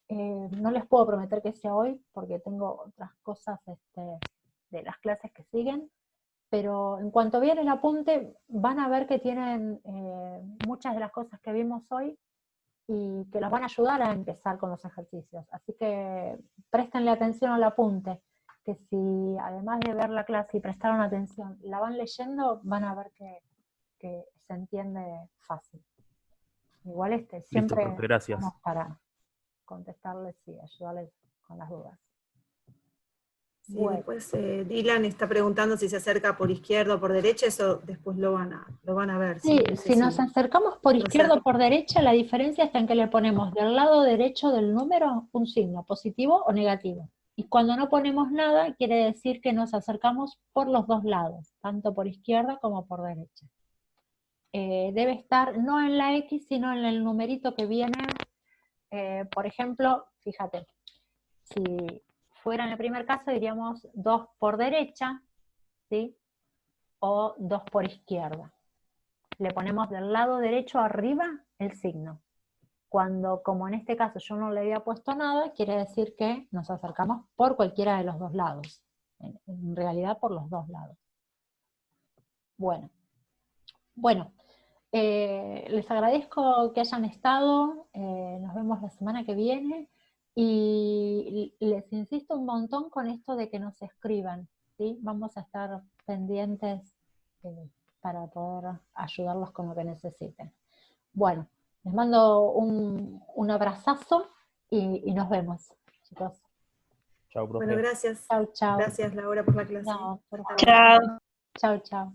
no les puedo prometer que sea hoy, porque tengo otras cosas de las clases que siguen, pero en cuanto vean el apunte, van a ver que tienen muchas de las cosas que vimos hoy y que los van a ayudar a empezar con los ejercicios. Así que préstenle atención al apunte, que si además de ver la clase y prestaron atención, la van leyendo, van a ver que se entiende fácil. Igual Listo, siempre profe, gracias. estamos para contestarles y ayudarles con las dudas. Sí, Bueno. después Dylan está preguntando si se acerca por izquierda o por derecha, eso después lo van a ver. Sí, No sé si nos acercamos por izquierda o por derecha, la diferencia está en que le ponemos del lado derecho del número un signo, positivo o negativo. Y cuando no ponemos nada, quiere decir que nos acercamos por los dos lados, tanto por izquierda como por derecha. Debe estar no en la X, sino en el numerito que viene. Por ejemplo, fíjate, si fuera en el primer caso diríamos 2 por derecha, ¿sí? O 2 por izquierda. Le ponemos del lado derecho arriba el signo. Cuando, como en este caso yo no le había puesto nada, quiere decir que nos acercamos por cualquiera de los dos lados. En realidad por los dos lados. Bueno, Bueno, les agradezco que hayan estado, nos vemos la semana que viene y les insisto un montón con esto de que nos escriban, ¿sí? Vamos a estar pendientes para poder ayudarlos con lo que necesiten. Bueno, les mando un abrazazo y nos vemos, chicos. Chao, profe. Bueno, gracias. Chau, chau. Gracias, Laura, por la clase. No, por favor. Chao. Chau, chau.